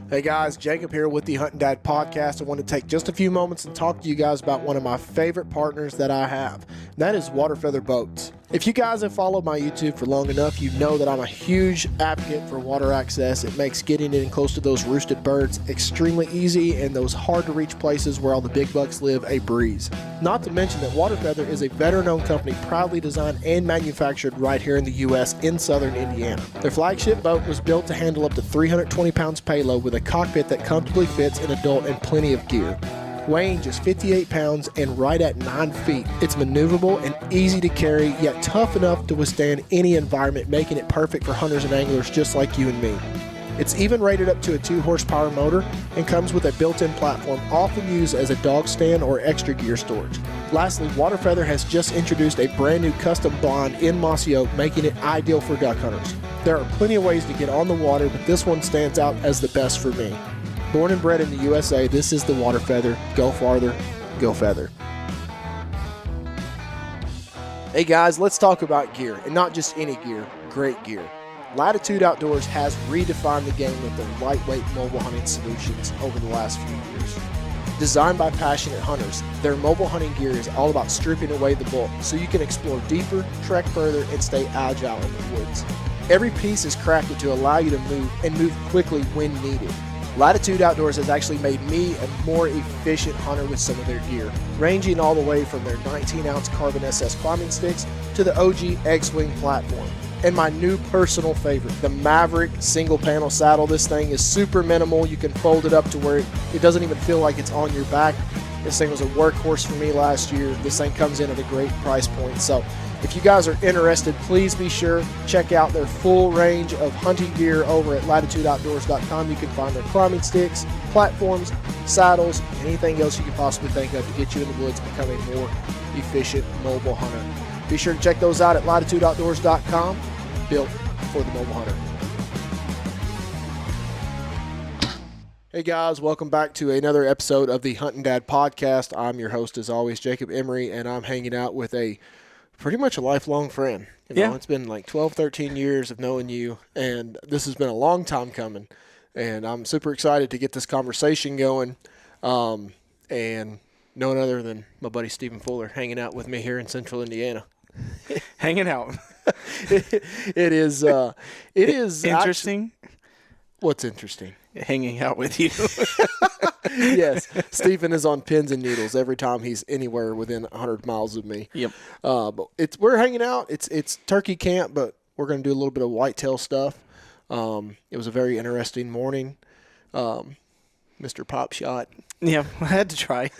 Hey guys, Jacob here with the Huntin' Dad podcast. I want to take just a few moments and talk to you guys about one of my favorite partners that I have, and that is Water Feather Boats. If you guys have followed my YouTube for long enough, you know that I'm a huge advocate for water access. It makes getting in close to those roosted birds extremely easy and those hard to reach places where all the big bucks live a breeze. Not to mention that Water Feather is a veteran-owned company proudly designed and manufactured right here in the U.S. in southern Indiana. Their flagship boat was built to handle up to 320 pounds payload with a cockpit that comfortably fits an adult and plenty of gear. Weighing just 58 pounds and right at 9 feet, it's maneuverable and easy to carry, yet tough enough to withstand any environment, making it perfect for hunters and anglers just like you and me. It's even rated up to a 2-horsepower motor and comes with a built-in platform often used as a dog stand or extra gear storage. Lastly, Water Feather has just introduced a brand new custom blind in mossy oak, making it ideal for duck hunters. There are plenty of ways to get on the water, but this one stands out as the best for me. Born and bred in the USA, this is the Water Feather. Go farther, go feather. Hey guys, let's talk about gear, and not just any gear, great gear. Latitude Outdoors has redefined the game with their lightweight mobile hunting solutions over the last few years. Designed by passionate hunters, their mobile hunting gear is all about stripping away the bulk so you can explore deeper, trek further, and stay agile in the woods. Every piece is crafted to allow you to move and move quickly when needed. Latitude Outdoors has actually made me a more efficient hunter with some of their gear, ranging all the way from their 19-ounce Carbon SS climbing sticks to the OG X-Wing platform. And my new personal favorite, the Maverick single panel saddle. This thing is super minimal. You can fold it up to where it doesn't even feel like it's on your back. This thing was a workhorse for me last year. This thing comes in at a great price point. So if you guys are interested, please be sure check out their full range of hunting gear over at latitudeoutdoors.com. You can find their climbing sticks, platforms, saddles, anything else you can possibly think of to get you in the woods and become a more efficient mobile hunter. Be sure to check those out at latitudeoutdoors.com, built for the mobile hunter. Hey guys, welcome back to another episode of the Huntin' Dad podcast. I'm your host as always, Jacob Emery, and I'm hanging out with pretty much a lifelong friend. It's been like 12, 13 years of knowing you, and this has been a long time coming, and I'm super excited to get this conversation going, and no one other than my buddy Stephen Fuller hanging out with me here in central Indiana. Hanging out. It is interesting. What's interesting? Hanging out with you. Yes, Stephen is on pins and needles every time he's anywhere within 100 miles of me. Yep. But we're hanging out. It's turkey camp, but we're going to do a little bit of whitetail stuff. It was a very interesting morning. Mr. Pop Shot. Yeah, I had to try.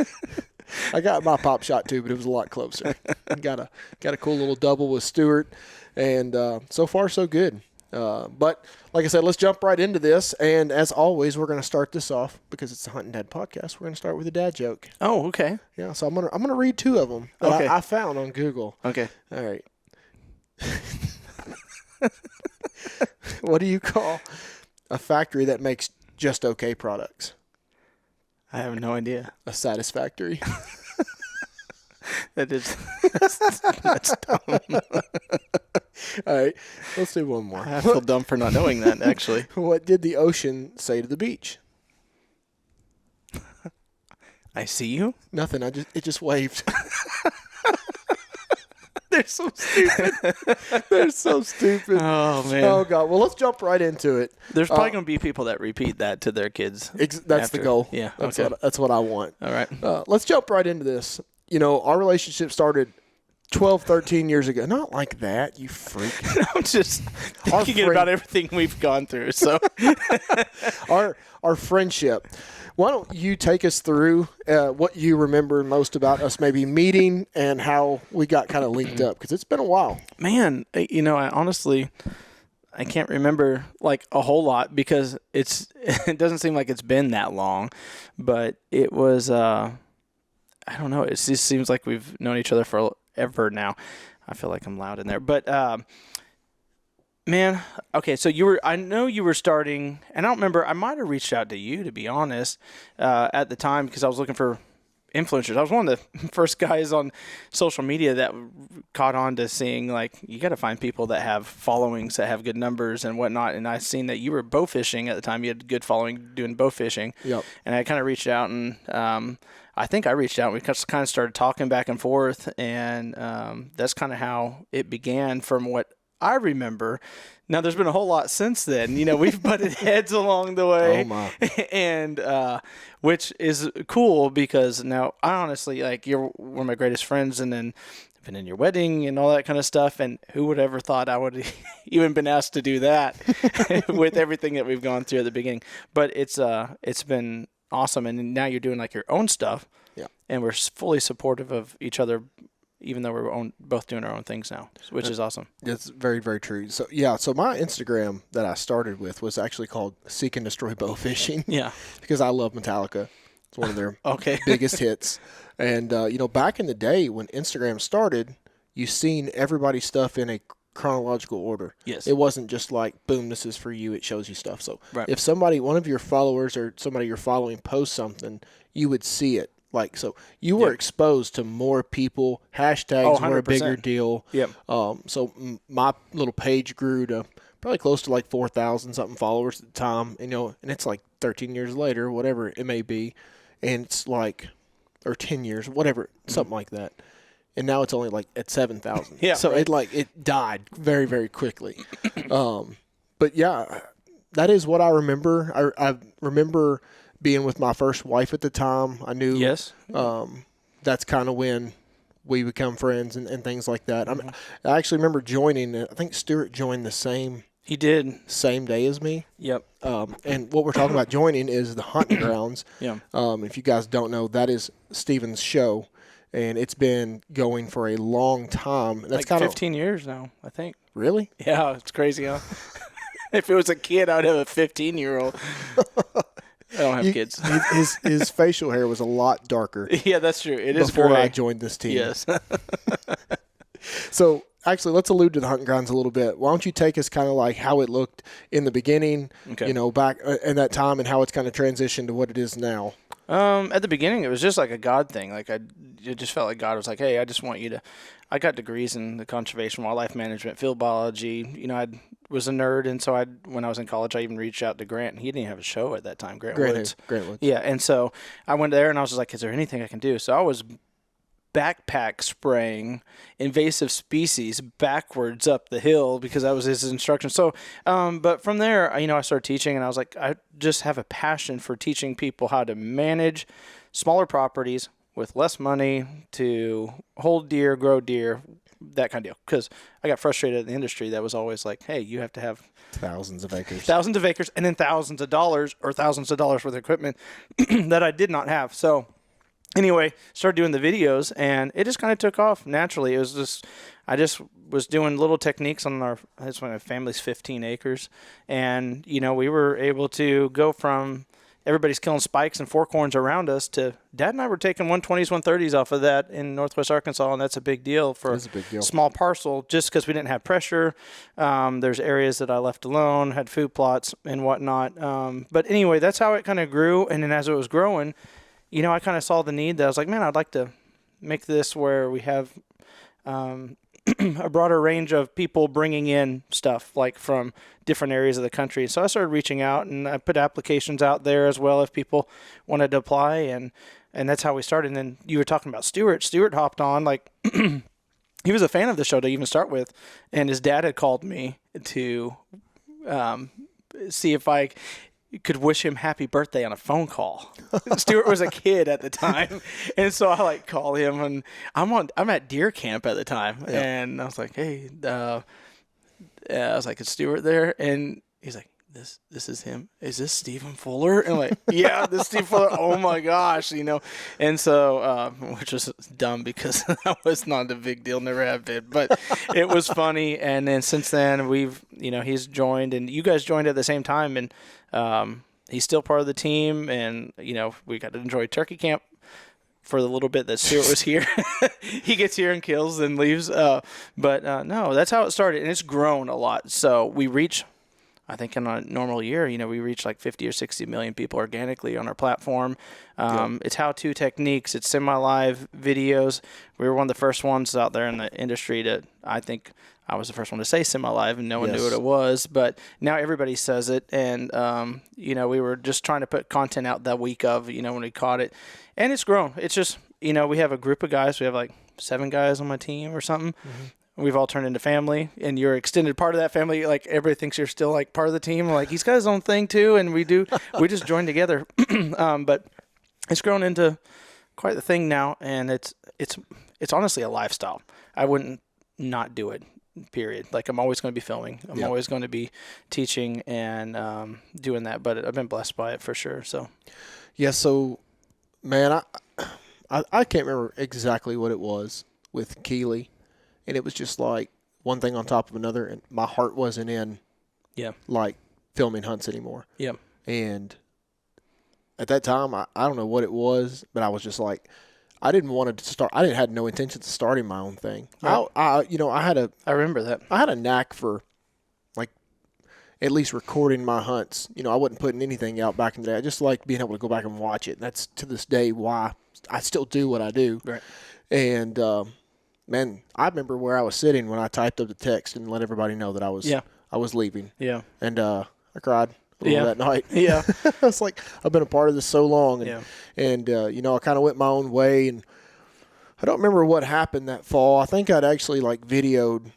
I got my pop shot too, but it was a lot closer. Got a cool little double with Stewart, and so far so good. But like I said, let's jump right into this. And as always, we're going to start this off because it's the Huntin' Dad podcast. We're going to start with a dad joke. Oh, okay. Yeah, so I'm gonna read two of them that okay. I found on Google. Okay. All right. What do you call a factory that makes just okay products? I have no idea. A satisfactory. That's dumb. All right, let's do one more. I feel dumb for not knowing that, actually. What did the ocean say to the beach? I see you? Nothing. It just waved. They're so stupid. They're so stupid. Oh, man. Oh, God. Well, let's jump right into it. There's probably going to be people that repeat that to their kids. That's the goal. Yeah. That's what I want. All right. Let's jump right into this. Our relationship started 12, 13 years ago. Not like that, you freak. I'm just thinking about everything we've gone through. So our friendship. Why don't you take us through what you remember most about us maybe meeting and how we got kind of linked up? Because it's been a while. Man, I honestly can't remember like a whole lot because it doesn't seem like it's been that long. But it was, I don't know. It just seems like we've known each other forever now. I feel like I'm loud in there. But man, okay, so I know you were starting, and I don't remember, I might have reached out to you, to be honest, at the time, because I was looking for influencers. I was one of the first guys on social media that caught on to seeing, like, you got to find people that have followings, that have good numbers and whatnot. And I seen that you were bow fishing at the time. You had good following doing bow fishing. Yep. And I kind of reached out, and I think I reached out. We just kind of started talking back and forth, and that's kind of how it began from what I remember. Now, there's been a whole lot since then. You know, we've butted heads along the way. Oh, my. And which is cool because now I honestly, like, you're one of my greatest friends, and then been in your wedding and all that kind of stuff. And who would ever thought I would even been asked to do that with everything that we've gone through at the beginning. But it's been awesome. And now you're doing, like, your own stuff. Yeah. And we're fully supportive of each other, even though we're both doing our own things now, which is awesome. It's very, very true. So, yeah, so my Instagram that I started with was actually called Seek and Destroy Bow Fishing. Yeah. Because I love Metallica. It's one of their okay. biggest hits. And, you know, back in the day when Instagram started, you seen everybody's stuff in a chronological order. Yes. It wasn't just like, boom, this is for you. It shows you stuff. So right. if somebody, one of your followers or somebody you're following posts something, you would see it. Like, so you were exposed to more people. Hashtags were a bigger deal. Yep. So my little page grew to probably close to like 4,000 something followers at the time. You know, and it's like 13 years later, whatever it may be, and it's like, or 10 years, whatever, something like that. And now it's only like at 7,000. Yeah. So it died very, very quickly. But yeah, that is what I remember. I remember being with my first wife at the time. I knew that's kind of when we become friends and things like that. Mm-hmm. I actually remember joining. I think Stuart joined the same day as me. Yep. And what we're talking about joining is the Huntin Grounds. Yeah. If you guys don't know, that is Steven's show, and it's been going for a long time. That's like kind 15 years now, I think. Really? Yeah, it's crazy, huh? If it was a kid, I'd have a 15-year-old. I don't have kids. His facial hair was a lot darker. Yeah, that's true. It is before gray. I joined this team. Yes. So actually, let's allude to the Huntin Grounds a little bit. Why don't you take us kind of like how it looked in the beginning, you know, back in that time, and how it's kind of transitioned to what it is now? At the beginning, it was just like a God thing. Like it just felt like God was like, "Hey, I just want you to." I got degrees in the conservation, wildlife management, field biology. You know, I was a nerd, and so when I was in college, I even reached out to Grant, and he didn't even have a show at that time. Grant Woods. Yeah, and so I went there, and I was just like, "Is there anything I can do?" So I was backpack spraying invasive species backwards up the hill because that was his instruction. So, but from there, you know, I started teaching, and I was like, I just have a passion for teaching people how to manage smaller properties with less money to hold deer, grow deer, that kind of deal. Because I got frustrated in the industry that was always like, hey, you have to have thousands of acres, and then thousands of dollars worth of equipment that I did not have. So anyway, started doing the videos, and it just kind of took off naturally. It was just, I just was doing little techniques on that's when my family's 15 acres. And, you know, we were able to go from everybody's killing spikes and fork horns around us to Dad and I were taking 120s, 130s off of that in Northwest Arkansas, and that's a big deal for a small parcel just because we didn't have pressure. There's areas that I left alone, had food plots and whatnot. But anyway, that's how it kind of grew. And then as it was growing, you know, I kind of saw the need that I was like, man, I'd like to make this where we have a broader range of people bringing in stuff like from different areas of the country. So I started reaching out, and I put applications out there as well if people wanted to apply, and that's how we started. And then you were talking about Stuart. Stuart hopped on, like he was a fan of the show to even start with, and his dad had called me to see if I could wish him happy birthday on a phone call. Stuart was a kid at the time, and so I like call him, and I'm at deer camp at the time, and I was like, hey, I was like, is Stuart there? And he's like, this is him. Is this Stephen Fuller? And I'm like, yeah, this is Stephen Fuller. Oh my gosh, you know. And so, which was dumb because that was not a big deal, never have been, but it was funny. And then since then he's joined, and you guys joined at the same time, and he's still part of the team, and you know, we got to enjoy turkey camp for the little bit that Stuart was here. He gets here and kills and leaves. But no, that's how it started, and it's grown a lot. So we reach I think in a normal year, we reach like 50 or 60 million people organically on our platform. It's how-to techniques. It's semi-live videos. We were one of the first ones out there in the industry I think I was the first one to say semi-live, and no one knew what it was. But now everybody says it. And, we were just trying to put content out that week of, when we caught it. And it's grown. It's just, we have a group of guys. We have like 7 guys on my team or something. Mm-hmm. We've all turned into family, and you're extended part of that family. Like, everybody thinks you're still like part of the team. Like, he's got his own thing too, and we just joined together. But it's grown into quite the thing now, and it's honestly a lifestyle. I wouldn't not do it. Period. Like, I'm always going to be filming. I'm always going to be teaching and doing that. But I've been blessed by it for sure. So, yeah. So, man, I can't remember exactly what it was with Keeley. And it was just like one thing on top of another, and my heart wasn't in, like, filming hunts anymore. Yeah. And at that time, I don't know what it was, but I was just like, I didn't want to start. I had no intention of starting my own thing. Right. I remember that. I had a knack for, like, at least recording my hunts. I wasn't putting anything out back in the day. I just liked being able to go back and watch it. And that's to this day why I still do what I do. Right. And man, I remember where I was sitting when I typed up the text and let everybody know that I was leaving. Yeah. And I cried a little that night. Yeah. I was like, I've been a part of this so long. And I kind of went my own way. And I don't remember what happened that fall. I think I'd actually, like, videoed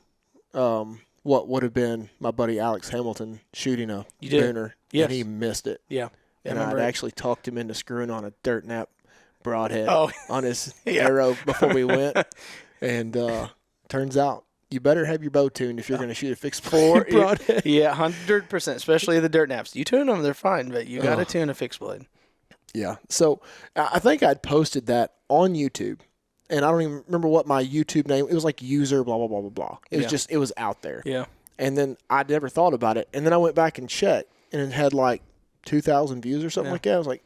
what would have been my buddy Alex Hamilton shooting a Booner. Yes. And he missed it. Yeah. And I'd actually talked him into screwing on a dirt nap broadhead on his arrow before we went. And turns out you better have your bow tuned if you're going to shoot a fixed blade broadhead. Yeah, 100%, especially the dirt naps. You tune them, they're fine, but you got to tune a fixed blade. Yeah. So I think I'd posted that on YouTube, and I don't even remember what my YouTube name. It was like user blah, blah, blah, blah, blah. It was just, it was out there. Yeah. And then I never thought about it. And then I went back and checked, and it had like 2,000 views or something like that. I was like,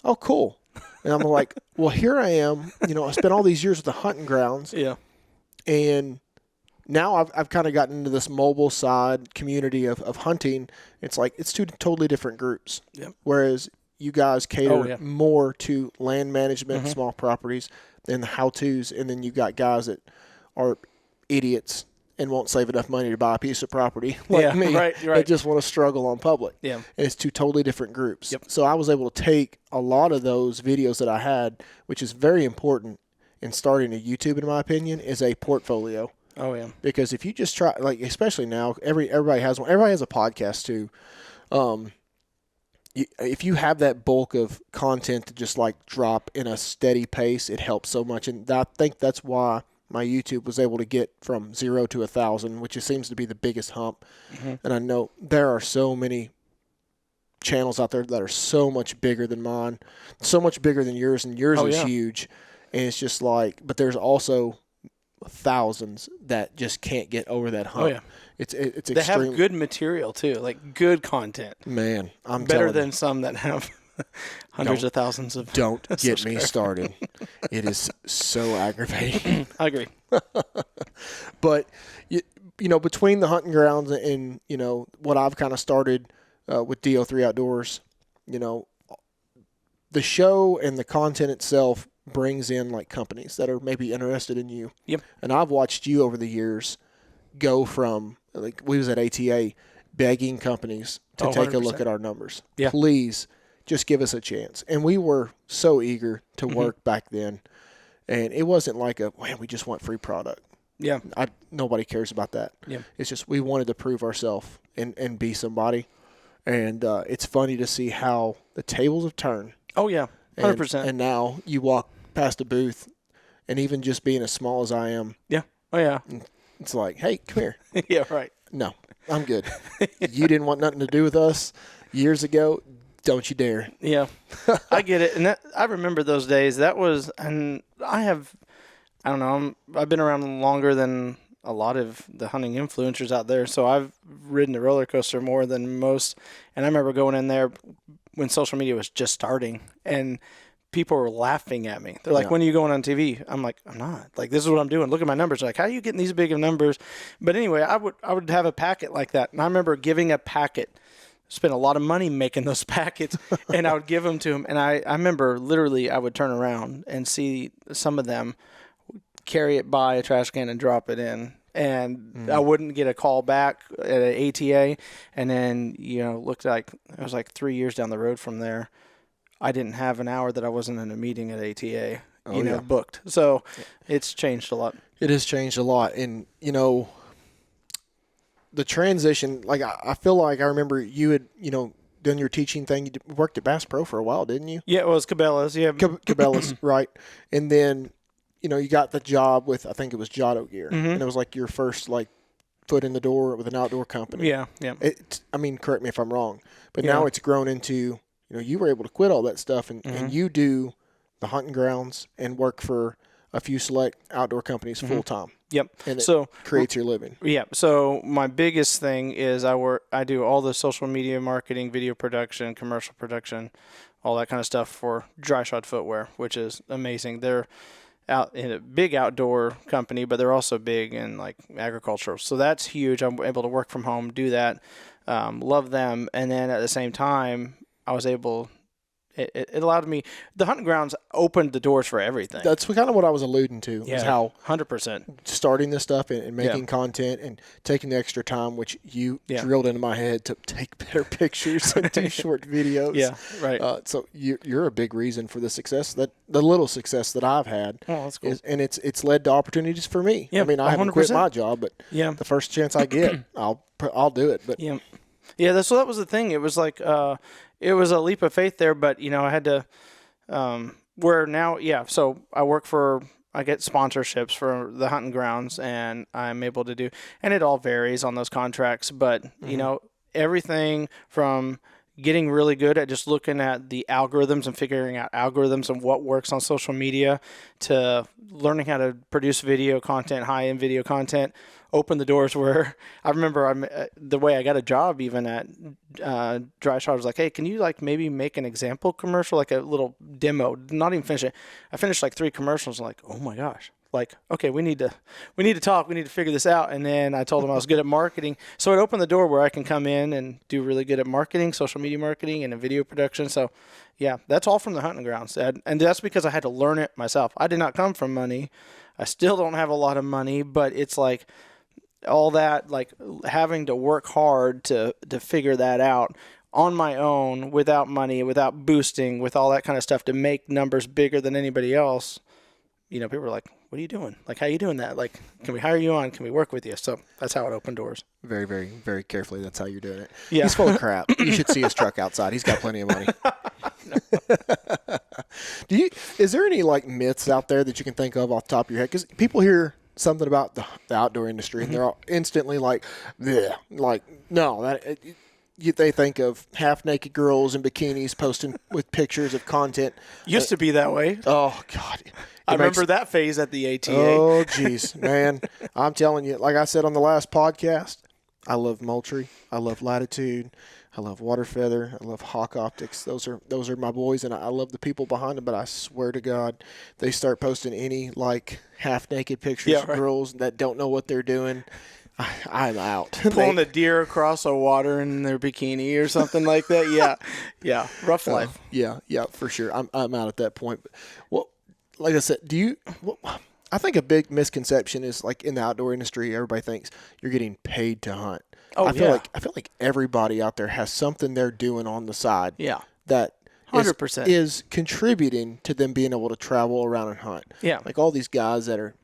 oh, cool. And I'm like, well, here I am. I spent all these years with the Huntin Grounds. Yeah. And now I've kind of gotten into this mobile side community of hunting. It's like it's 2 totally different groups. Yep. Whereas you guys cater more to land management, small properties, than the how-tos. And then you got guys that are idiots and won't save enough money to buy a piece of property like me. Right. They just want to struggle on public. Yeah. And it's 2 totally different groups. Yep. So I was able to take a lot of those videos that I had, which is very important in starting a YouTube, in my opinion, is a portfolio. Oh, yeah. Because if you just try, like, especially now, everybody has one. Everybody has a podcast, too. If you have that bulk of content to just, like, drop in a steady pace, it helps so much. And I think that's why my YouTube was able to get from 0 to 1,000, which seems to be the biggest hump. Mm-hmm. And I know there are so many channels out there that are so much bigger than mine, so much bigger than yours, and yours is huge. And it's just like, but there's also thousands that just can't get over that hump. Oh, yeah. It's extreme. They have good material, too, like good content. Man, I'm better than some that have hundreds of thousands of Don't get me started. It is so aggravating. I agree. But, between the Huntin Grounds and, what I've kind of started with DO3 Outdoors, the show and the content itself brings in, like, companies that are maybe interested in you. Yep. And I've watched you over the years go from, like, we was at ATA begging companies to take 100%. A look at our numbers. Yeah. Please just give us a chance. And we were so eager to work back then. And it wasn't like we just want free product. Yeah. Nobody cares about that. Yeah. It's just we wanted to prove ourselves and be somebody. And it's funny to see how the tables have turned. Oh, yeah. 100%. And now you walk past a booth, and even just being as small as I am. Yeah. Oh, yeah. It's like, hey, come here. Yeah, right. No, I'm good. You didn't want nothing to do with us years ago. Don't you dare. Yeah. I get it. And I remember those days. That was, and I've been around longer than a lot of the hunting influencers out there. So I've ridden the roller coaster more than most. And I remember going in there when social media was just starting, and people were laughing at me. They're like, when are you going on TV? I'm like, I'm not. Like, this is what I'm doing. Look at my numbers. They're like, how are you getting these big of numbers? But anyway, I would have a packet like that. And I remember giving a packet, spent a lot of money making those packets, and I would give them to them. And I remember literally I would turn around and see some of them carry it by a trash can and drop it in. And I wouldn't get a call back at an ATA. And then, looked like it was like 3 years down the road from there. I didn't have an hour that I wasn't in a meeting at ATA, booked. So it's changed a lot. It has changed a lot. And, the transition, like I feel like I remember you had, done your teaching thing. You worked at Bass Pro for a while, didn't you? Yeah, it was Cabela's. Yeah. Cabela's, right. And then, you got the job with, I think it was Giotto Gear. And it was like your first, foot in the door with an outdoor company. Yeah, yeah. Correct me if I'm wrong. But now it's grown into, you were able to quit all that stuff and you do the Huntin Grounds and work for a few select outdoor companies full time. Yep. And it creates your living. Yeah. So my biggest thing is I do all the social media marketing, video production, commercial production, all that kind of stuff for Dry Shod Footwear, which is amazing. They're out in a big outdoor company, but they're also big in agricultural. So that's huge. I'm able to work from home, do that. Love them. And then at the same time, I was able, it allowed me, the Huntin Grounds opened the doors for everything. That's kind of what I was alluding to, is how 100% starting this stuff and making content and taking the extra time, which you drilled into my head to take better pictures and do short videos. Yeah, right. So you're a big reason for the success, the little success that I've had. Oh, that's cool. And it's led to opportunities for me. Yeah, I haven't quit my job, but the first chance I get, I'll do it. But yeah, that was the thing. It was it was a leap of faith there, but I had to, so I get sponsorships for the Huntin Grounds, and I'm able to do, and it all varies on those contracts, but everything from getting really good at just looking at the algorithms and figuring out algorithms and what works on social media, to learning how to produce video content, high-end video content, open the doors where I remember the way I got a job even at Dry Shod was like, hey, can you maybe make an example commercial, like a little demo, not even finish it. I finished 3 commercials, oh my gosh. Okay, we need to talk. We need to figure this out. And then I told them I was good at marketing. So it opened the door where I can come in and do really good at marketing, social media marketing, and video production. So yeah, that's all from the Huntin Grounds. And that's because I had to learn it myself. I did not come from money. I still don't have a lot of money, but it's all that, having to work hard to figure that out on my own, without money, without boosting, with all that kind of stuff, to make numbers bigger than anybody else. People were like, what are you doing? How are you doing that? Can we hire you on? Can we work with you? So that's how it opened doors. Very, very, very carefully. That's how you're doing it. Yeah. He's full of crap. You should see his truck outside. He's got plenty of money. Is there any myths out there that you can think of off the top of your head? Because people hear something about the outdoor industry and they're all instantly no, they think of half-naked girls in bikinis posting with pictures of content. Used to be that way. Oh, God. I remember that phase at the ATA. Oh, jeez, man. I'm telling you, like I said on the last podcast, I love Moultrie. I love Latitude. I love Water Feather. I love Hawk Optics. Those are my boys, and I love the people behind them, but I swear to God, they start posting any, half-naked pictures of girls that don't know what they're doing. I'm out. Pulling a deer across the water in their bikini or something like that. Yeah. Rough life. Yeah, for sure. I'm out at that point. Well, like I said, I think a big misconception is in the outdoor industry, everybody thinks you're getting paid to hunt. Oh, I feel like everybody out there has something they're doing on the side. Yeah. That 100% is contributing to them being able to travel around and hunt. Yeah. All these guys that are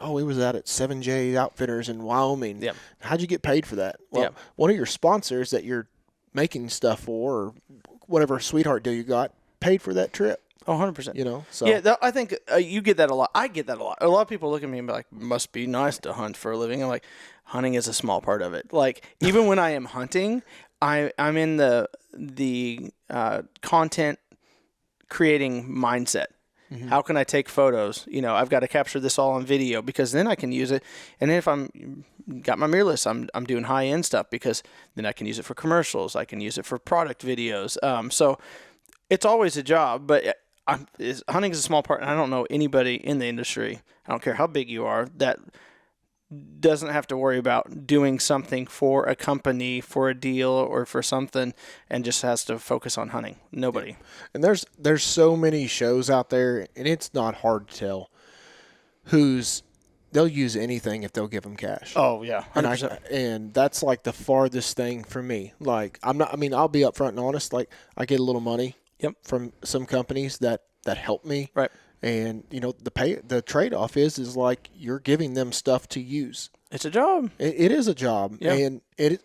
we was out at 7J Outfitters in Wyoming. Yep. How'd you get paid for that? Well, one of your sponsors that you're making stuff for, or whatever sweetheart deal you got, paid for that trip. Oh, 100%. So. Yeah, I think you get that a lot. I get that a lot. A lot of people look at me and be like, must be nice to hunt for a living. I'm like, hunting is a small part of it. Even when I am hunting, I'm in the content creating mindset. Mm-hmm. How can I take photos? I've got to capture this all on video, because then I can use it. And then if I'm got my mirrorless, I'm doing high end stuff, because then I can use it for commercials. I can use it for product videos. So it's always a job, but hunting is a small part, and I don't know anybody in the industry, I don't care how big you are, that doesn't have to worry about doing something for a company, for a deal, or for something, and just has to focus on hunting. Nobody. Yeah. And there's so many shows out there, and it's not hard to tell they'll use anything if they'll give them cash. Oh yeah, 100%. And that's like the farthest thing for me. Like I'll be upfront and honest. Like I get a little money from some companies that help me. Right. And the trade-off is like you're giving them stuff to use. It's a job. It is a job. Yeah. And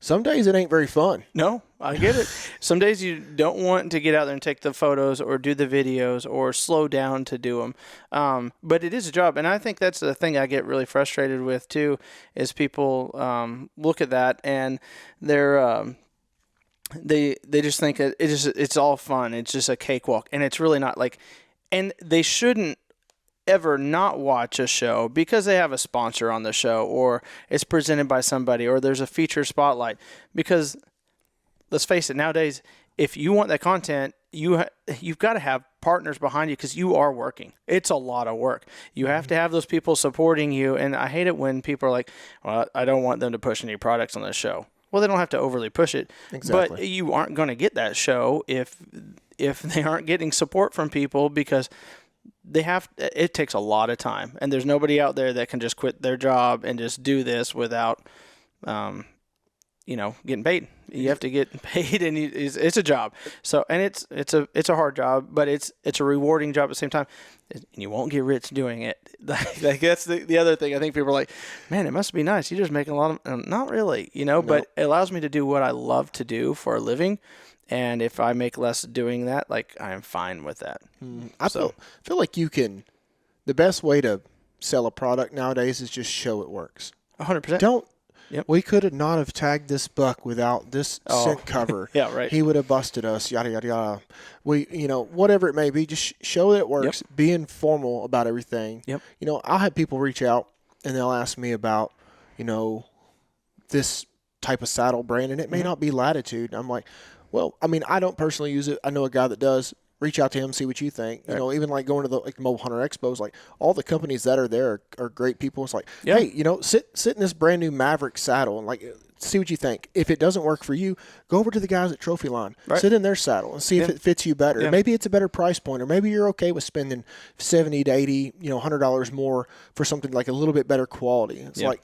some days it ain't very fun. No, I get it. Some days you don't want to get out there and take the photos or do the videos or slow down to do them. But it is a job. And I think that's the thing I get really frustrated with too, is people look at that and they're they just think it's all fun. It's just a cakewalk. And it's really not. Like, and they shouldn't ever not watch a show because they have a sponsor on the show or it's presented by somebody or there's a feature spotlight. Because let's face it, nowadays, if you want that content, you've got to have partners behind you because you are working. It's a lot of work. You have to have those people supporting you. And I hate it when people are like, well, I don't want them to push any products on the show. Well, they don't have to overly push it. Exactly. But you aren't going to get that show if they aren't getting support from people because it takes a lot of time. And there's nobody out there that can just quit their job and just do this without, getting paid. You have to get paid, and it's a job. So, and it's a hard job, but it's a rewarding job at the same time. And you won't get rich doing it. Like that's the other thing. I think people are like, man, it must be nice. You're just making a lot of, not really, No. but it allows me to do what I love to do for a living. And if I make less doing that, like I am fine with that. I feel like the best way to sell a product nowadays is just show it works. 100%. We could have not have tagged this buck without this scent cover. Yeah, right. He would have busted us, yada, yada, yada. Whatever it may be, just show that it works. Yep. Be informal about everything. Yep. I'll have people reach out and they'll ask me about, this type of saddle brand, and it may not be Latitude. I'm like, well, I don't personally use it. I know a guy that does. Reach out to him, see what you think. Right. Even like going to the Mobile Hunter Expos, like all the companies that are there are great people. It's like, hey, sit in this brand new Maverick saddle and like see what you think. If it doesn't work for you, go over to the guys at Trophy Line. Right. Sit in their saddle and see if it fits you better. Yeah. Maybe it's a better price point, or maybe you're okay with spending $70 to $80, $100 more for something like a little bit better quality. It's like,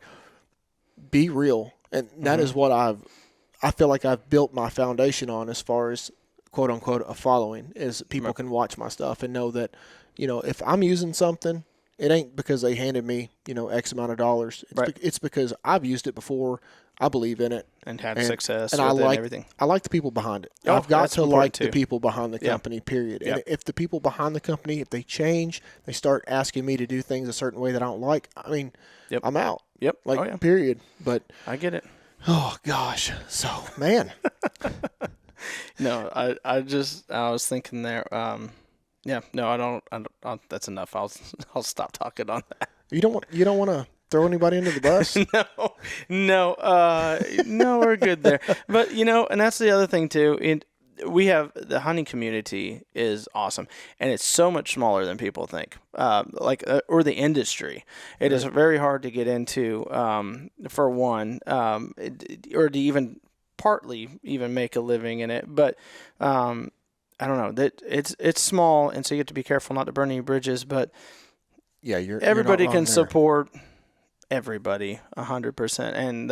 be real, and that is what I feel like I've built my foundation on as far as quote unquote a following, is people can watch my stuff and know that, if I'm using something, it ain't because they handed me, X amount of dollars. It's because I've used it before. I believe in it and had success and with everything. I like the people behind it. Oh, I've got to like too. the people behind the company, period. Yep. And if the people behind the company, if they change, they start asking me to do things a certain way that I don't like, I'm out. Yep. Period. But I get it. Oh gosh. So, man. No, I was thinking there. I don't. That's enough. I'll stop talking on that. You don't want to throw anybody under the bus? No, we're good there. But and that's the other thing too. We have the hunting community is awesome, and it's so much smaller than people think. Or the industry, it is very hard to get into. For one, or to even partly even make a living in it. But I don't know, that it's small, and so you have to be careful not to burn any bridges. But everybody can support everybody 100%, and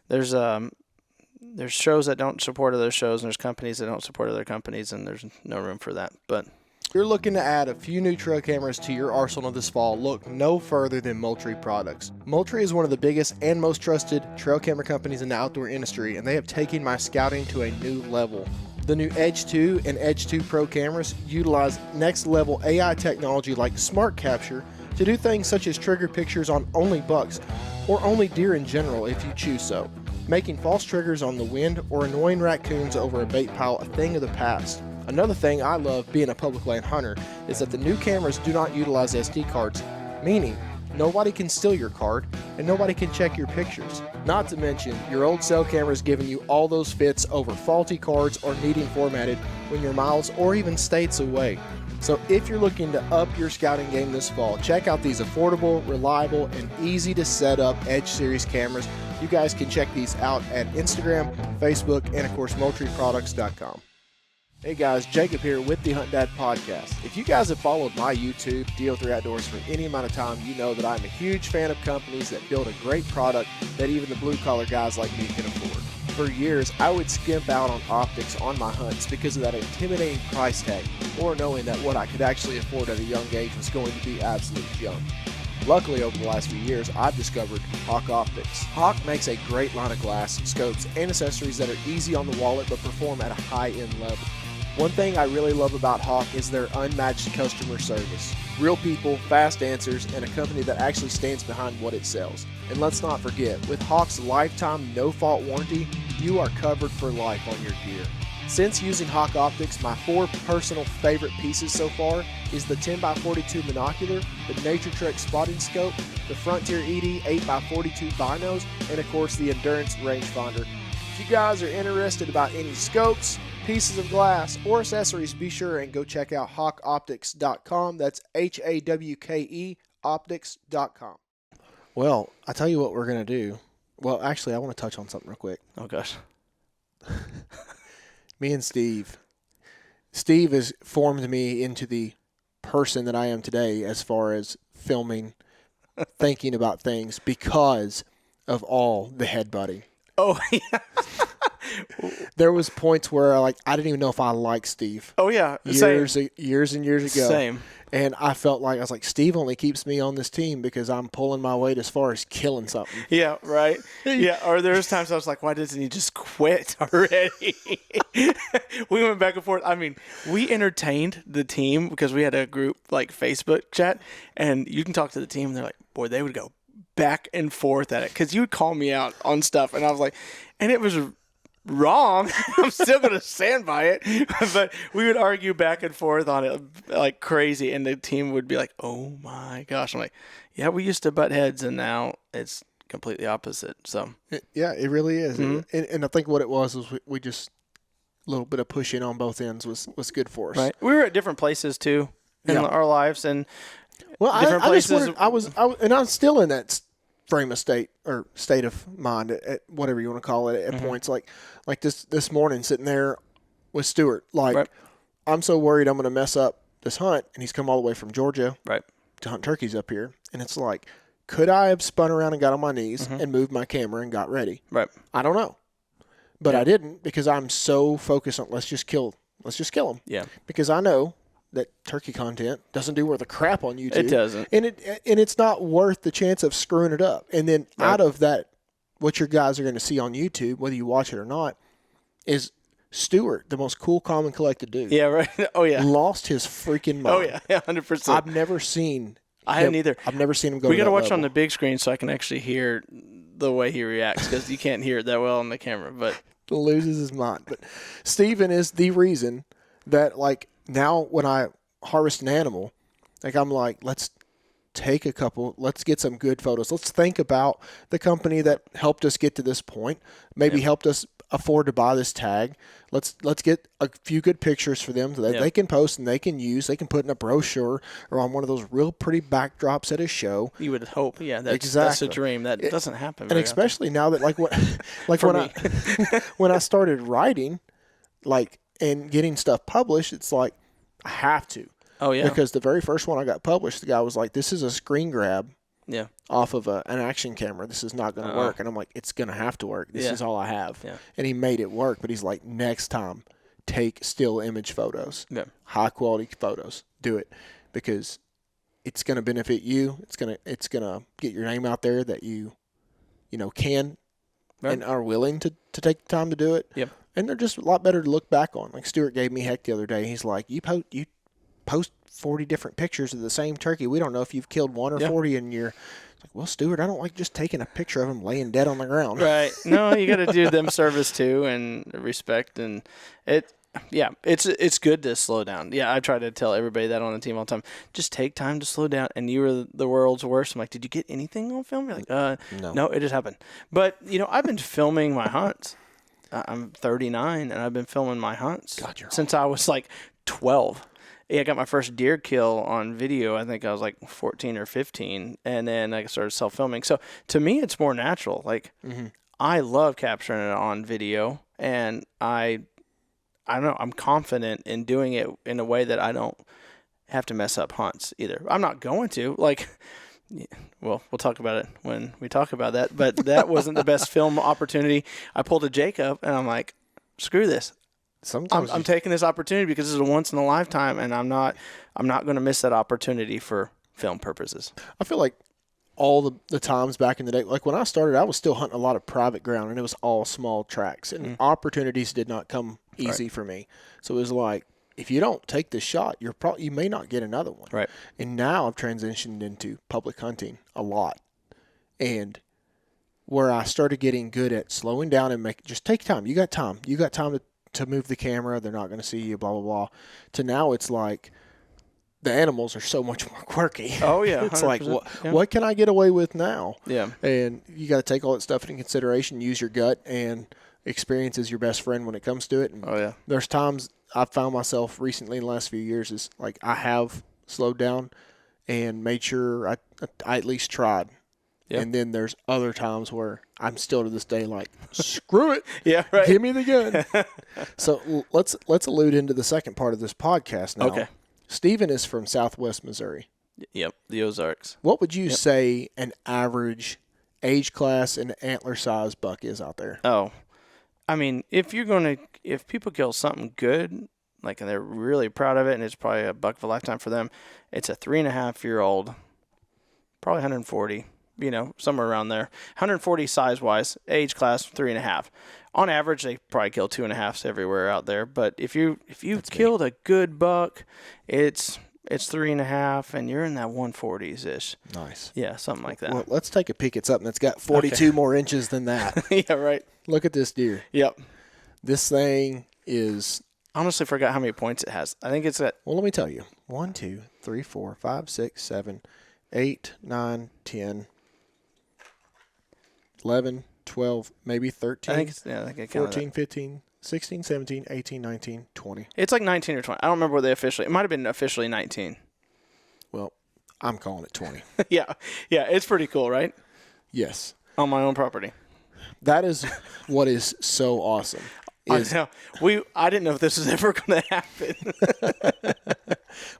there's shows that don't support other shows, and there's companies that don't support other companies, and there's no room for that. But if you're looking to add a few new trail cameras to your arsenal this fall, look no further than Moultrie products. Moultrie is one of the biggest and most trusted trail camera companies in the outdoor industry, and they have taken my scouting to a new level. The new Edge 2 and Edge 2 Pro cameras utilize next level AI technology like Smart Capture to do things such as trigger pictures on only bucks, or only deer in general if you choose so, making false triggers on the wind or annoying raccoons over a bait pile a thing of the past. Another thing I love being a public land hunter is that the new cameras do not utilize SD cards, meaning nobody can steal your card and nobody can check your pictures. Not to mention, your old cell camera is giving you all those fits over faulty cards or needing formatted when you're miles or even states away. So if you're looking to up your scouting game this fall, check out these affordable, reliable, and easy to set up Edge Series cameras. You guys can check these out at Instagram, Facebook, and of course, MoultrieProducts.com. Hey guys, Jacob here with the Hunt Dad Podcast. If you guys have followed my YouTube, DO3 Outdoors, for any amount of time, you know that I'm a huge fan of companies that build a great product that even the blue-collar guys like me can afford. For years, I would skimp out on optics on my hunts because of that intimidating price tag, or knowing that what I could actually afford at a young age was going to be absolute junk. Luckily, over the last few years, I've discovered Hawk Optics. Hawk makes a great line of glass, scopes, and accessories that are easy on the wallet but perform at a high-end level. One thing I really love about Hawk is their unmatched customer service. Real people, fast answers, and a company that actually stands behind what it sells. And let's not forget, with Hawk's lifetime no-fault warranty, you are covered for life on your gear. Since using Hawk Optics, my 4 personal favorite pieces so far is the 10x42 monocular, the Nature Trek spotting scope, the Frontier ED 8x42 binos, and of course the Endurance rangefinder. If you guys are interested about any scopes, pieces of glass, or accessories, be sure and go check out hawkoptics.com. That's HAWKE optics.com. Well, I tell you what we're going to do. Well, actually, I want to touch on something real quick. Oh, gosh. Me and Steve. Steve has formed me into the person that I am today as far as filming, thinking about things because of all the headbutting. Oh, yeah. There was points where I didn't even know if I liked Steve. Oh, yeah. Years and years ago. Same. And I felt like, I was like, Steve only keeps me on this team because I'm pulling my weight as far as killing something. Yeah, right. Yeah, or there's times I was like, why doesn't he just quit already? We went back and forth. I mean, we entertained the team because we had a group like Facebook chat, and you can talk to the team, and they're like, boy, they would go back and forth at it because you would call me out on stuff, and I was like, and it was wrong. I'm still going to stand by it. But we would argue back and forth on it like crazy, and the team would be like, oh my gosh. I'm like, yeah, we used to butt heads, and now it's completely opposite. So yeah, it really is. Mm-hmm. And I think what it was we just, a little bit of pushing on both ends was good for us. right. We were at different places too in our lives, and well, different I just places. wondered, and I'm still in that frame of state of mind at whatever you want to call it at points like this morning sitting there with Stuart, Right. I'm so worried I'm going to mess up this hunt, and he's come all the way from Georgia Right. to hunt turkeys up here, and it's like, could I have spun around and got on my knees and moved my camera and got ready? Right. I don't know, but I didn't because I'm so focused on let's just kill them. Yeah. Because I know that turkey content doesn't do worth a crap on YouTube. It doesn't. And it's not worth the chance of screwing it up. And then out of that, what your guys are going to see on YouTube, whether you watch it or not, is Stuart, the most cool, calm, and collected dude. Yeah, right. Oh, yeah. Lost his freaking mind. Oh, yeah, 100%. I've never seen I haven't either. I've never seen him go We to got to that watch level. on the big screen so I can actually hear the way he reacts because you can't hear it that well on the camera. But loses his mind. But Steven is the reason that, like, now when I harvest an animal, like, I'm like, let's get some good photos. Let's think about the company that helped us get to this point, maybe helped us afford to buy this tag. Let's get a few good pictures for them that they can post and they can use. They can put in a brochure or on one of those real pretty backdrops at a show. you would hope, yeah, that's Exactly. a dream. That doesn't happen. And very especially now that, like, For when me. when I started writing, like, and getting stuff published, it's like I have to. Oh, yeah. Because the very first one I got published, the guy was like, "This is a screen grab Yeah. off of an action camera. This is not going to work." And I'm like, "It's going to have to work. This is all I have." Yeah. And he made it work. But he's like, "Next time, take still image photos, high quality photos. Do it because it's going to benefit you. It's gonna get your name out there that you can and are willing to take the time to do it. Yep. And they're just a lot better to look back on. Like Stuart gave me heck the other day. He's like, you post 40 different pictures of the same turkey. We don't know if you've killed one or 40 in your. It's like, well, Stuart, I don't like just taking a picture of him laying dead on the ground. Right. No, you got to do them service too and respect, and it's good to slow down. Yeah, I try to tell everybody that on the team all the time. Just take time to slow down. And you were the world's worst. I'm like, did you get anything on film? You're like, no, it just happened. But I've been filming my hunts I'm 39, and I've been filming my hunts God, you're since I was like 12. Yeah, I got my first deer kill on video. I think I was like 14 or 15, and then I started self-filming. So to me, it's more natural. Like I love capturing it on video, and I don't know. I'm confident in doing it in a way that I don't have to mess up hunts either. I'm not going to. Like, well, we'll talk about it when we talk about that. But that wasn't the best film opportunity. I pulled a Jacob, and I'm like, screw this. Sometimes I'm taking this opportunity because it's a once in a lifetime, and I'm not going to miss that opportunity for film purposes. I feel like all the times back in the day, like when I started, I was still hunting a lot of private ground, and it was all small tracks, and opportunities did not come easy for me. So it was like, if you don't take the shot, you may not get another one. Right. And now I've transitioned into public hunting a lot, and where I started getting good at slowing down and just take time. You got time. You got time to move the camera. They're not going to see you. Blah blah blah. To now, it's like the animals are so much more quirky. Oh yeah. It's like what can I get away with now? Yeah. And you got to take all that stuff into consideration. Use your gut, and experience is your best friend when it comes to it. And oh yeah. There's times I've found myself recently in the last few years is like I have slowed down and made sure I at least tried. Yep. And then there's other times where I'm still to this day like, screw it. Yeah, right. Give me the gun. So let's allude into the second part of this podcast now. Okay. Steven is from Southwest Missouri. Yep, the Ozarks. What would you say an average age class and antler size buck is out there? Oh, I mean, if people kill something good, like, and they're really proud of it, and it's probably a buck of a lifetime for them, it's a 3.5-year-old, probably 140. Somewhere around there. 140 size-wise, age class 3.5. On average, they probably kill 2.5s everywhere out there. But if you killed a good buck, it's 3.5, and you're in that 140s ish. Nice. Yeah, something like that. Well, let's take a peek at something that's got 42 more inches than that. Yeah, right. Look at this deer. Yep. This thing is. Honestly, forgot how many points it has. I think it's at. Well, let me tell you. 1, 2, 3, 4, 5, 6, 7, 8, 9, 10. 11, 12, maybe 13, I think it's, yeah, I think 14, 15, 16, 17, 18, 19, 20. It's like 19 or 20. I don't remember what they officially. It might have been officially 19. Well, I'm calling it 20. Yeah, it's pretty cool, right? Yes. On my own property. That is what is so awesome. I didn't know if this was ever going to happen.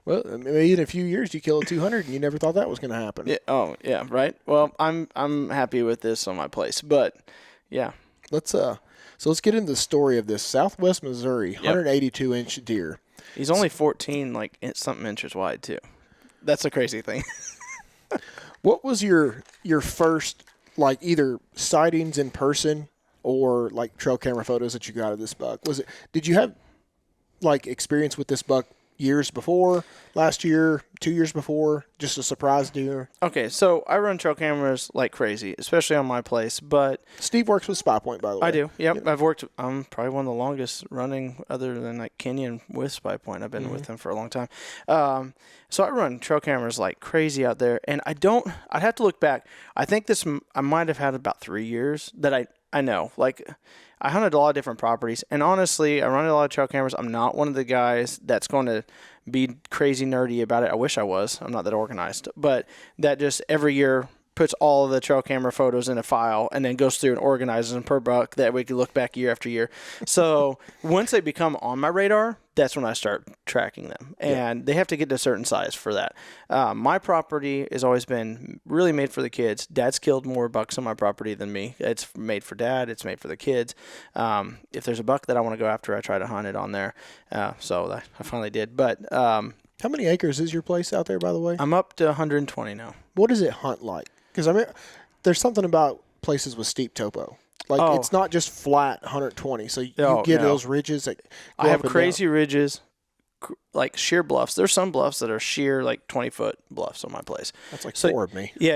Well, maybe in a few years you kill a 200 and you never thought that was going to happen. Yeah. Oh, yeah. Right. Well, I'm happy with this on my place, but yeah. Let's get into the story of this Southwest Missouri 182-inch deer. He's only 14, like something inches wide too. That's a crazy thing. What was your first like either sightings in person or like trail camera photos that you got of this buck? Did you have like experience with this buck years before, last year, 2 years before, just a surprise deer? Okay, so I run trail cameras like crazy, especially on my place, but Steve works with Spy Point, by the way. I do. Yep. I'm probably one of the longest running other than like Kenyon with Spy Point. I've been with them for a long time. So I run trail cameras like crazy out there, and I'd have to look back. I think I might have had about 3 years that I know. Like, I hunted a lot of different properties, and honestly, I run a lot of trail cameras. I'm not one of the guys that's going to be crazy nerdy about it. I wish I was. I'm not that organized, but that just every year puts all of the trail camera photos in a file and then goes through and organizes them per buck. That we can look back year after year. So once they become on my radar, that's when I start tracking them. And they have to get to a certain size for that. My property has always been really made for the kids. Dad's killed more bucks on my property than me. It's made for Dad. It's made for the kids. If there's a buck that I want to go after, I try to hunt it on there. So I finally did. But how many acres is your place out there, by the way? I'm up to 120 now. What does it hunt like? Because, I mean, there's something about places with steep topo. Like, it's not just flat 120. So you get those ridges that go I have up and crazy down. ridges, like sheer bluffs. There's some bluffs that are sheer, like 20-foot bluffs on my place. That's like 4 of me. Yeah,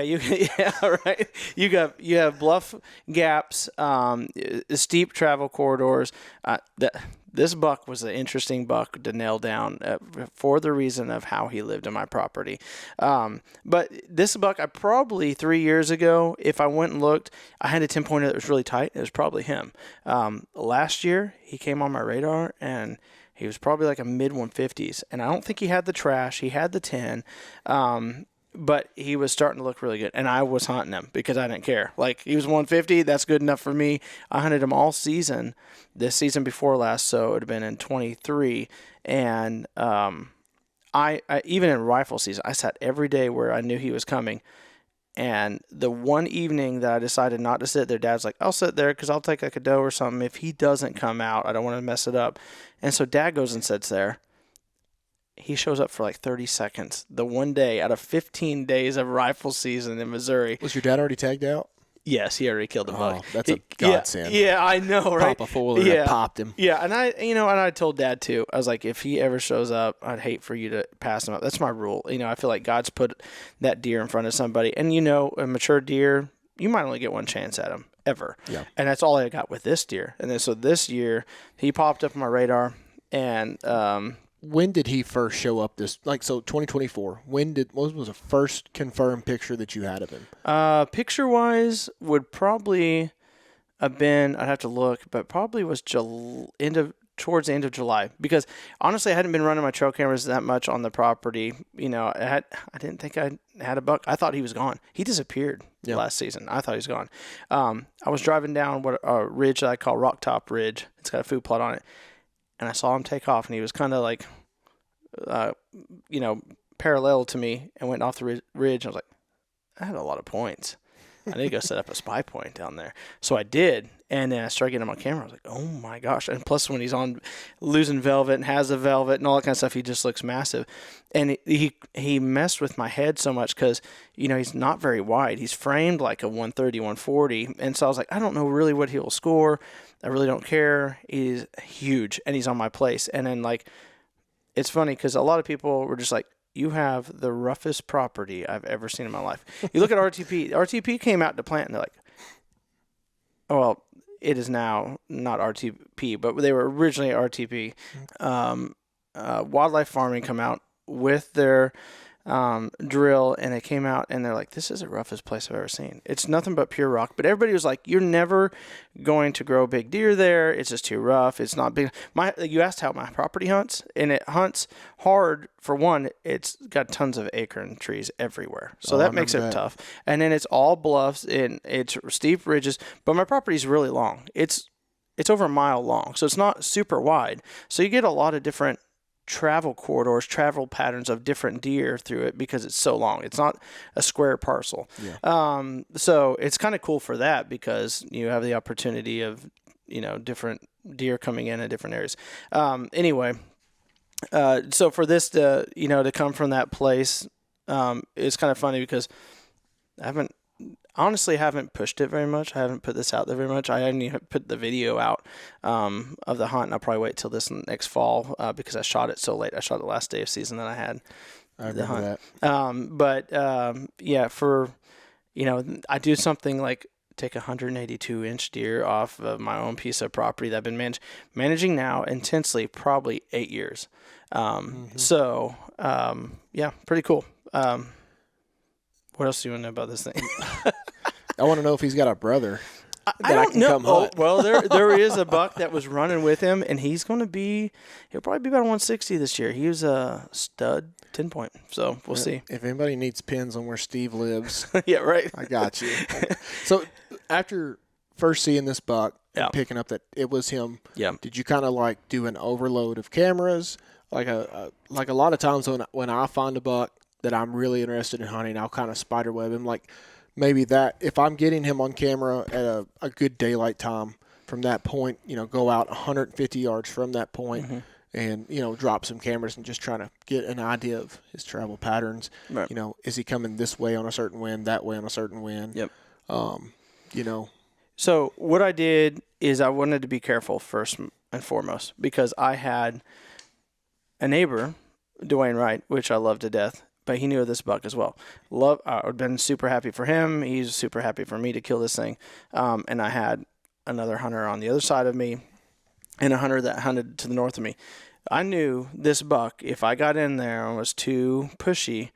right. You have bluff gaps, steep travel corridors. This buck was an interesting buck to nail down for the reason of how he lived in my property. But this buck, I probably 3 years ago, if I went and looked, I had a 10-pointer that was really tight. It was probably him. Last year, he came on my radar, and he was probably like a mid-150s. And I don't think he had the trash. He had the 10. But he was starting to look really good, and I was hunting him because I didn't care. Like, he was 150, that's good enough for me. I hunted him all season, this season before last, so it would have been in 23. And I even in rifle season, I sat every day where I knew he was coming. And the one evening that I decided not to sit there, Dad's like, I'll sit there because I'll take like a doe or something. If he doesn't come out, I don't want to mess it up. And so Dad goes and sits there. He shows up for like 30 seconds the one day out of 15 days of rifle season in Missouri. Was your dad already tagged out? Yes, he already killed a buck. That's a godsend. Yeah, I know, right? Pop a fuller that popped him. Yeah, and I told Dad too. I was like, if he ever shows up, I'd hate for you to pass him up. That's my rule. I feel like God's put that deer in front of somebody, and a mature deer, you might only get one chance at him ever. Yeah. And that's all I got with this deer. And then so this year, he popped up on my radar, and when did he first show up? 2024. What was the first confirmed picture that you had of him? Picture wise would probably have been, I'd have to look, but probably was towards the end of July, because honestly I hadn't been running my trail cameras that much on the property. I didn't think I had a buck. I thought he was gone. He disappeared last season. I thought he was gone. I was driving down a ridge that I call Rock Top Ridge. It's got a food plot on it. And I saw him take off, and he was kind of like, parallel to me, and went off the ridge. I was like, I had a lot of points. I need to go set up a spy point down there. So I did, and then I started getting him on camera. I was like, oh my gosh. And plus when he's on losing velvet and has a velvet and all that kind of stuff, he just looks massive. And he messed with my head so much because, he's not very wide. He's framed like a 130, 140. And so I was like, I don't know really what he'll score. I really don't care. He's huge, and he's on my place. And then, it's funny because a lot of people were just like, you have the roughest property I've ever seen in my life. You look at RTP. RTP came out to plant, and they're like, oh, well, it is now not RTP, but they were originally RTP. Wildlife Farming come out with their drill, and they came out, and they're like, this is the roughest place I've ever seen. It's nothing but pure rock. But everybody was like, you're never going to grow big deer there. It's just too rough. It's not big. You asked how my property hunts, and it hunts hard. For one, it's got tons of acorn trees everywhere, so that makes it tough. And then it's all bluffs, and it's steep ridges, but my property's really long. It's over a mile long, so it's not super wide. So you get a lot of different travel corridors, travel patterns of different deer through it because it's so long. It's not a square parcel. Yeah. So it's kind of cool for that because you have the opportunity of, different deer coming in different areas. Anyway, so for this to come from that place, it's kind of funny because I haven't pushed it very much. I haven't put this out there very much. I haven't even put the video out of the hunt, and I'll probably wait till this next fall because I shot it so late. I shot the last day of season that I had. I remember that. I do something like take a 182-inch deer off of my own piece of property that I've been managing now intensely, probably 8 years. So, pretty cool. What else do you want to know about this thing? I want to know if he's got a brother. I don't know. Oh, well, there is a buck that was running with him, and he'll probably be about 160 this year. He was a stud 10-point, so we'll see. If anybody needs pins on where Steve lives, yeah, right. I got you. So after first seeing this buck and picking up that it was him, did you kind of do an overload of cameras? Like a lot of times when I find a buck that I'm really interested in hunting, I'll kind of spiderweb him. Maybe that if I'm getting him on camera at a good daylight time from that point, go out 150 yards from that point and, drop some cameras and just trying to get an idea of his travel patterns. Right. Is he coming this way on a certain wind, that way on a certain wind? Yep. So what I did is I wanted to be careful first and foremost because I had a neighbor, Dwayne Wright, which I love to death. But he knew of this buck as well. I've been super happy for him. He's super happy for me to kill this thing. And I had another hunter on the other side of me. and a hunter that hunted to the north of me. I knew this buck, if I got in there and was too pushy,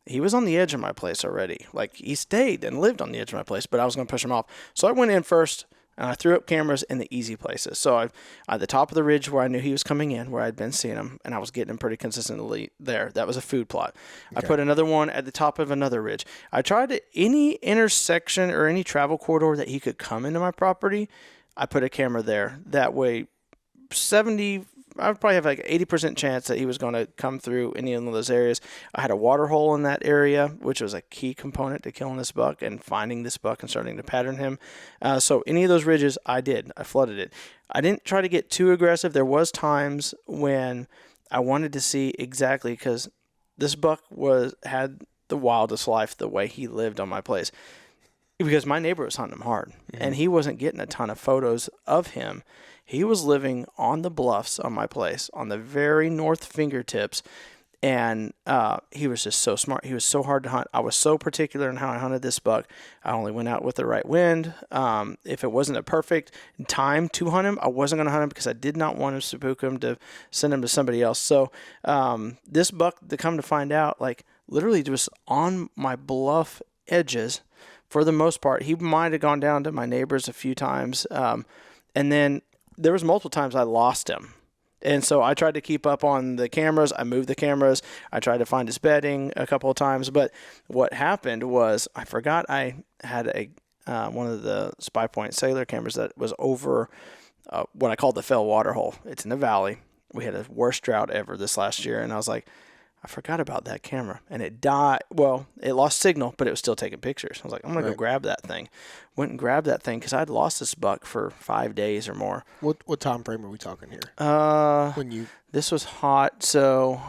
he was on the edge of my place already. Like, he stayed and lived on the edge of my place, but I was going to push him off. So I went in first, and I threw up cameras in the easy places. So I at the top of the ridge where I knew he was coming in, where I'd been seeing him, and I was getting him pretty consistently there. That was a food plot. Okay. I put another one at the top of another ridge. I tried to, any intersection or any travel corridor that he could come into my property, I put a camera there. That way, I would probably have like 80% chance that he was going to come through any of those areas. I had a water hole in that area, which was a key component to killing this buck and finding this buck and starting to pattern him. So any of those ridges, I flooded it. I didn't try to get too aggressive. There was times when I wanted to see exactly, because this buck had the wildest life the way he lived on my place. Because my neighbor was hunting him hard, and he wasn't getting a ton of photos of him. He was living on the bluffs on my place, on the very north fingertips, and he was just so smart. He was so hard to hunt. I was so particular in how I hunted this buck. I only went out with the right wind. If it wasn't a perfect time to hunt him, I wasn't going to hunt him because I did not want to spook him to send him to somebody else. So this buck, to come to find out, like literally just on my bluff edges, for the most part. He might have gone down to my neighbors a few times, and then there was multiple times I lost him. And so I tried to keep up on the cameras. I moved the cameras. I tried to find his bedding a couple of times. But what happened was I forgot I had one of the Spy Point cellular cameras that was over what I called the fell water hole. It's in the valley. We had a worst drought ever this last year. And I was like, I forgot about that camera, and it died. Well, it lost signal, but it was still taking pictures. I was like, I'm going to go grab that thing. Went and grabbed that thing because I'd lost this buck for 5 days or more. What time frame are we talking here? This was hot, so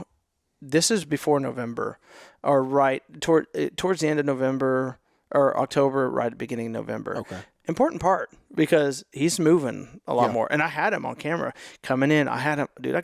this is before November, or right towards the end of November or October, right at the beginning of November. Okay. Important part, because he's moving a lot more, and I had him on camera coming in. I had him, dude.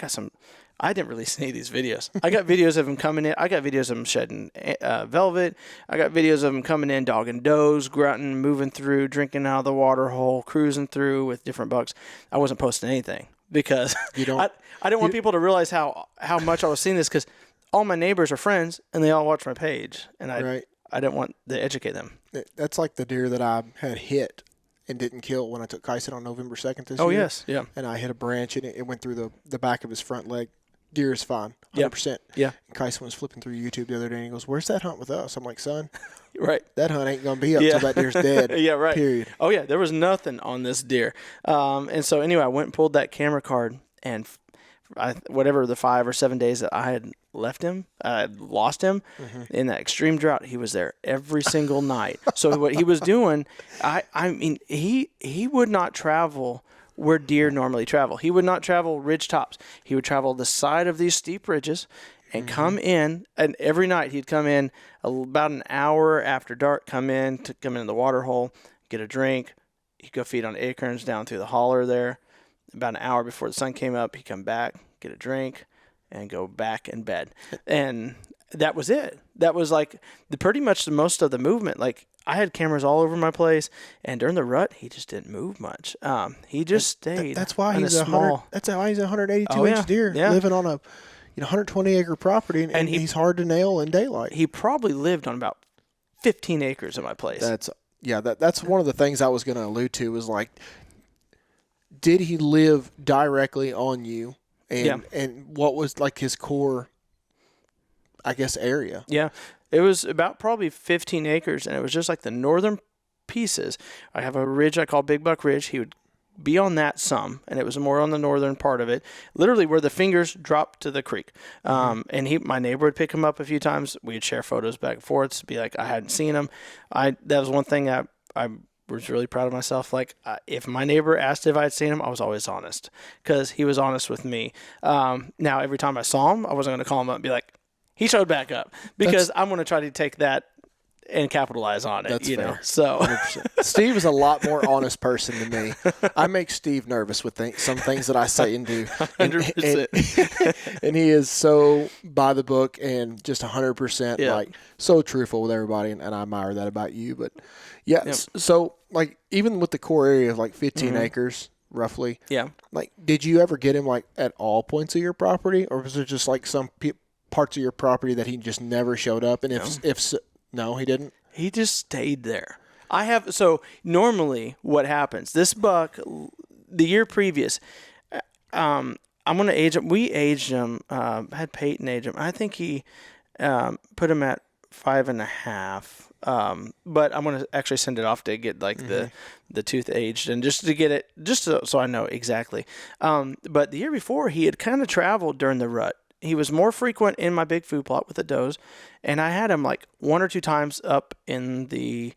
I didn't release any of these videos. I got videos of him coming in. I got videos of him shedding velvet. I got videos of him coming in, dogging does, grunting, moving through, drinking out of the water hole, cruising through with different bucks. I wasn't posting anything because I didn't want people to realize how much I was seeing this, because all my neighbors are friends and they all watch my page, and I didn't want to educate them. That's like the deer that I had hit and didn't kill when I took Kyson on November 2nd this year. Oh, yes, yeah. And I hit a branch, and it went through the back of his front leg. Deer is fine, 100%. Yeah. And Kyson was flipping through YouTube the other day, and he goes, "Where's that hunt with us?" I'm like, "Son, right, that hunt ain't gonna be up till that deer's dead." Yeah, right. Period. Oh yeah, there was nothing on this deer. And so anyway, I went and pulled that camera card, and whatever the 5 or 7 days that I had left him, I had lost him in that extreme drought. He was there every single night. So what he was doing, I mean, he would not travel where deer normally travel. He would not travel ridge tops. He would travel the side of these steep ridges and come in, and every night he'd come in about an hour after dark, come in the water hole, get a drink. He'd go feed on acorns down through the holler there. About an hour before the sun came up, he'd come back, get a drink, and go back in bed. And that was it. That was like pretty much the most of the movement. Like, I had cameras all over my place, and during the rut, he just didn't move much. He just stayed. That's why he's a 182-inch deer living on a 120-acre property, and he's hard to nail in daylight. He probably lived on about 15 acres of my place. That's one of the things I was going to allude to, was like, did he live directly on you, and what was like his core, I guess, area? Yeah. It was about probably 15 acres, and it was just like the northern pieces. I have a ridge I call Big Buck Ridge. He would be on that some, and it was more on the northern part of it, literally where the fingers dropped to the creek. And my neighbor would pick him up a few times. We'd share photos back and forth, be like, I hadn't seen him. That was one thing I was really proud of myself. Like, if my neighbor asked if I'd seen him, I was always honest, because he was honest with me. Now, every time I saw him, I wasn't going to call him up and be like, he showed back up, because I'm going to try to take that and capitalize on it. That's fair. So 100%. Steve is a lot more honest person than me. I make Steve nervous with some things that I say and do. 100%. And he is so by the book and just 100% like so truthful with everybody, and I admire that about you. But so like, even with the core area of like 15 acres, roughly. Yeah. Like, did you ever get him like at all points of your property, or was there just like some parts of your property that he just never showed up? And if so, no, he didn't. He just stayed there. So normally what happens, this buck, the year previous, I'm going to age him. We aged him, had Peyton age him. I think he put him at 5.5. But I'm going to actually send it off to get like the tooth aged, and just to get it, so I know exactly. But the year before, he had kind of traveled during the rut. He was more frequent in my big food plot with the does, and I had him like 1 or 2 times up in the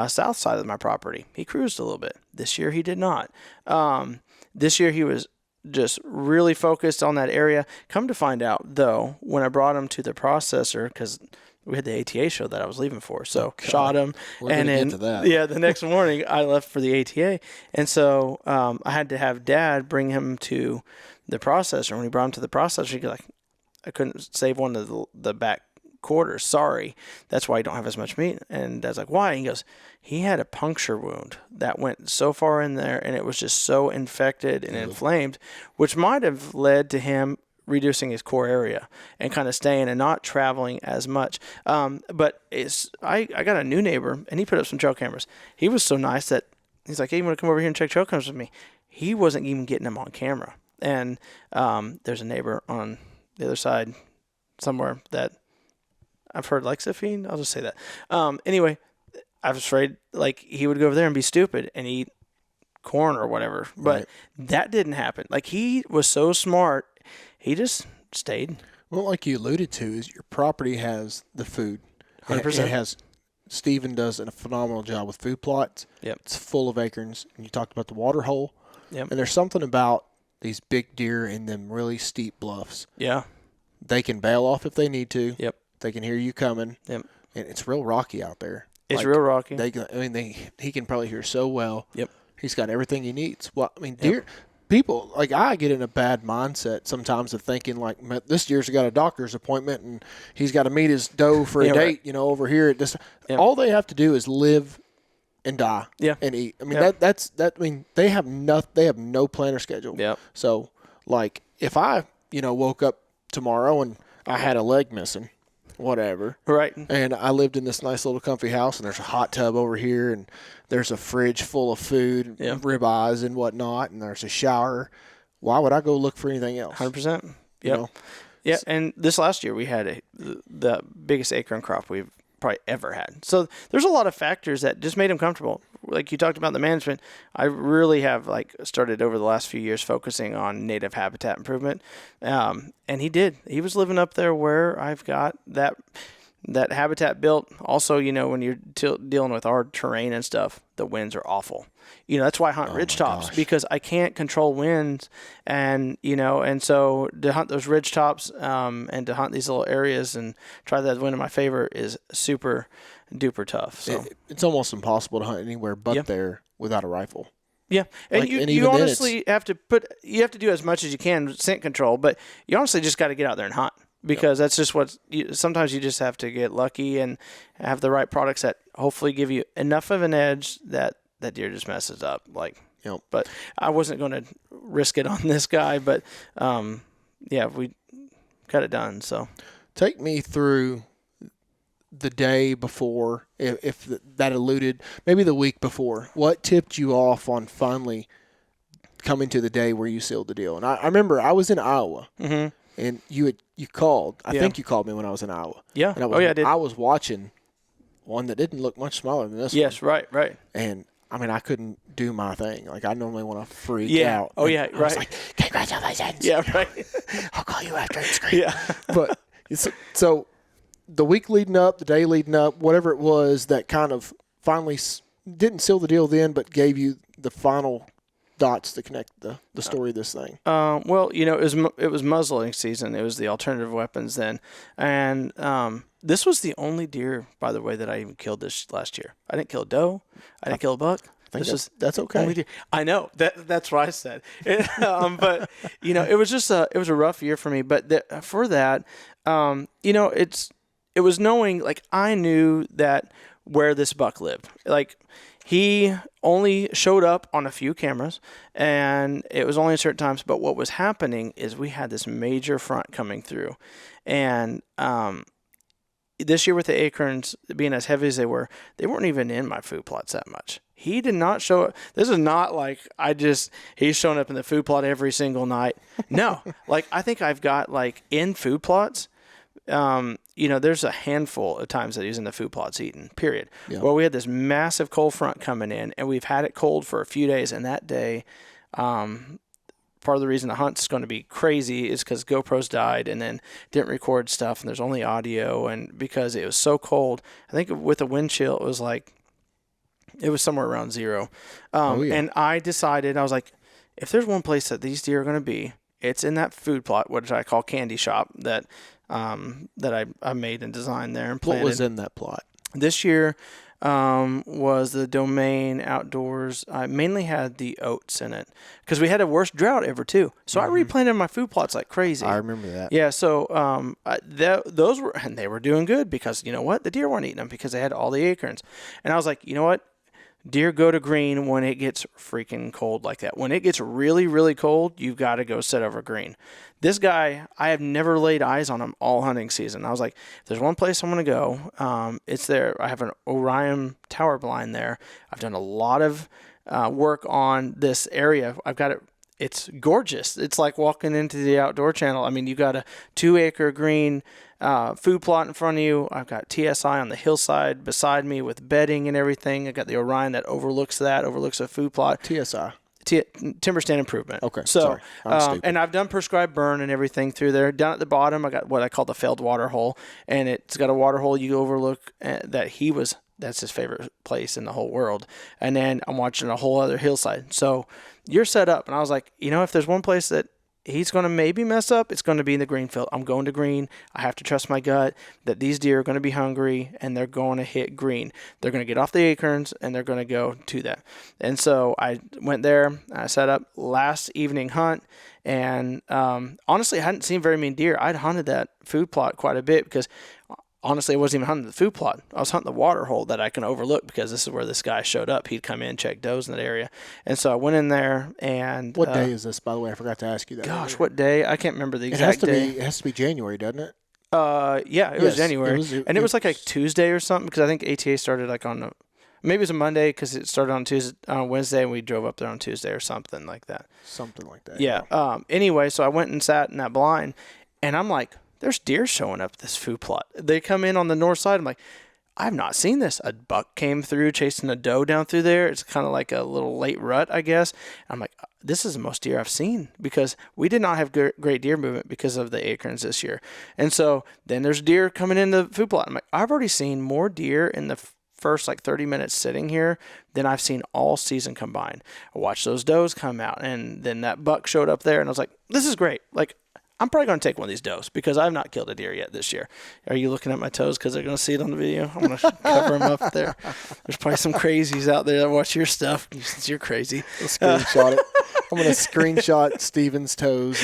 south side of my property. He cruised a little bit. This year he did not. This year he was just really focused on that area. Come to find out, though, when I brought him to the processor, because we had the ATA show that I was leaving for, so shot him. And then, get to that. Yeah, the next morning I left for the ATA, and so I had to have Dad bring him to the processor. When he brought him to the processor, he like, I couldn't save one of the back quarters. Sorry. That's why you don't have as much meat. And Dad's like, why? And he goes, he had a puncture wound that went so far in there, and it was just so infected and inflamed, which might have led to him reducing his core area and kind of staying and not traveling as much. But I got a new neighbor, and he put up some trail cameras. He was so nice that he's like, hey, you want to come over here and check trail cameras with me? He wasn't even getting them on camera. And there's a neighbor on the other side somewhere that I've heard likes to feed. I'll just say that. Anyway, I was afraid like he would go over there and be stupid and eat corn or whatever. But that didn't happen. Like, he was so smart. He just stayed. Well, like you alluded to, is your property has the food. 100%. It has. Stephen does a phenomenal job with food plots. Yep. It's full of acorns. And you talked about the water hole. Yep. And there's something about these big deer in them really steep bluffs. Yeah. They can bail off if they need to. Yep. They can hear you coming. Yep. And it's real rocky out there. It's real rocky. He can probably hear so well. Yep. He's got everything he needs. Well, I mean, deer people, like, I get in a bad mindset sometimes of thinking, like, this deer's got a doctor's appointment and he's got to meet his doe for a date, over here at this. Yep. All they have to do is live and die and eat. I mean, that's I mean, they have no plan or schedule. Yep. So, like, if I, woke up tomorrow and I had a leg missing, whatever. Right. And I lived in this nice little comfy house, and there's a hot tub over here, and there's a fridge full of food, ribeyes and whatnot, and there's a shower. Why would I go look for anything else? 100%. Yeah. Yeah. And this last year we had the biggest acorn crop we've probably ever had. So there's a lot of factors that just made him comfortable. Like you talked about the management, I really have started over the last few years focusing on native habitat improvement. And he did. He was living up there where I've got that habitat built. Also, when you're dealing with our terrain and stuff, the winds are awful. That's why I hunt ridge tops, because I can't control winds, and and so to hunt those ridge tops and to hunt these little areas and try that wind in my favor is super duper tough. So it's almost impossible to hunt anywhere but there without a rifle. Yeah, and you honestly have to do as much as you can with scent control, but you honestly just got to get out there and hunt. Because that's just sometimes you just have to get lucky and have the right products that hopefully give you enough of an edge that deer just messes up. But I wasn't going to risk it on this guy, but we got it done. So take me through the day before, if that alluded, maybe the week before. What tipped you off on finally coming to the day where you sealed the deal? And I remember I was in Iowa. Mm-hmm. And you called. I think you called me when I was in Iowa. Yeah. And I did. I was watching one that didn't look much smaller than this one. Yes, right. And, I mean, I couldn't do my thing. Like, I normally want to freak out. Oh, yeah, I was like, congratulations. Yeah, right. I'll call you after and scream. Yeah. But, so the week leading up, the day leading up, whatever it was that kind of finally didn't seal the deal then, but gave you the final dots to connect the story of this thing. Well, it was muzzling season. It was the alternative weapons then, and this was the only deer, by the way, that I even killed this last year. I didn't kill a doe. I didn't kill a buck. That's okay. Only deer. I know that's what I said. But it was just it was a rough year for me. But for that, it was knowing, like, I knew that where this buck lived. Like, he only showed up on a few cameras, and it was only at certain times. But what was happening is we had this major front coming through, and this year with the acorns being as heavy as they weren't even in my food plots that much. He did not show up. This is not like he's showing up in the food plot every single night. No, like I think I've got like in food plots, there's a handful of times that he's in the food plots eating, period. Yeah. Well, we had this massive cold front coming in, and we've had it cold for a few days, and that day, part of the reason the hunt's going to be crazy is because GoPros died and then didn't record stuff, and there's only audio, and because it was so cold, I think with the wind chill, it was somewhere around 0. And I decided, I was like, if there's one place that these deer are going to be, it's in that food plot, which I call Candy Shop, that I made and designed there and planted. What was in that plot? This year was the Domain Outdoors. I mainly had the oats in it because we had a worst drought ever too. So I replanted my food plots like crazy. I remember that. Yeah. So those were, and they were doing good because you know what? The deer weren't eating them because they had all the acorns. And I was like, you know what? Deer go to green when it gets freaking cold like that. When it gets really, really cold, you've got to go set over green. This guy, I have never laid eyes on him all hunting season. I was like, if there's one place I'm going to go, it's there. I have an Orion tower blind there. I've done a lot of work on this area. I've got it. It's gorgeous. It's like walking into the Outdoor Channel. I mean, you got a 2-acre green food plot in front of you. I've got TSI on the hillside beside me with bedding and everything. I got the Orion that overlooks a food plot. TSI. Timber stand improvement. Okay. So, and I've done prescribed burn and everything through there. Down at the bottom, I got what I call the failed water hole, and it's got a water hole you overlook that's his favorite place in the whole world. And then I'm watching a whole other hillside. So you're set up. And I was like, if there's one place that he's going to maybe mess up, it's going to be in the green field. I'm going to green. I have to trust my gut that these deer are going to be hungry and they're going to hit green. They're going to get off the acorns and they're going to go to that. And so I went there. I set up last evening hunt. And honestly, I hadn't seen very many deer. I'd hunted that food plot quite a bit because honestly, I wasn't even hunting the food plot. I was hunting the water hole that I can overlook because this is where this guy showed up. He'd come in, check does in that area. And so I went in there and... What day is this, by the way? I forgot to ask you that. Gosh, what day? I can't remember the exact day. It has to be January, doesn't it? Yeah, it was January. It was like a Tuesday or something because I think ATA started like on... Maybe it was a Monday because it started on Wednesday and we drove up there on Tuesday or something like that. Something like that. Yeah. Anyway, so I went and sat in that blind and I'm like... There's deer showing up this food plot. They come in on the north side. I'm like, I've not seen this. A buck came through chasing a doe down through there. It's kind of like a little late rut, I guess. I'm like, this is the most deer I've seen because we did not have great deer movement because of the acorns this year. And so then there's deer coming in the food plot. I'm like, I've already seen more deer in the first like 30 minutes sitting here than I've seen all season combined. I watched those does come out and then that buck showed up there and I was like, this is great. Like, I'm probably going to take one of these does because I've not killed a deer yet this year. Are you looking at my toes because they're going to see it on the video? I'm going to cover them up there. There's probably some crazies out there that watch your stuff since you're crazy. I'll screenshot it. I'm going to screenshot Steven's toes.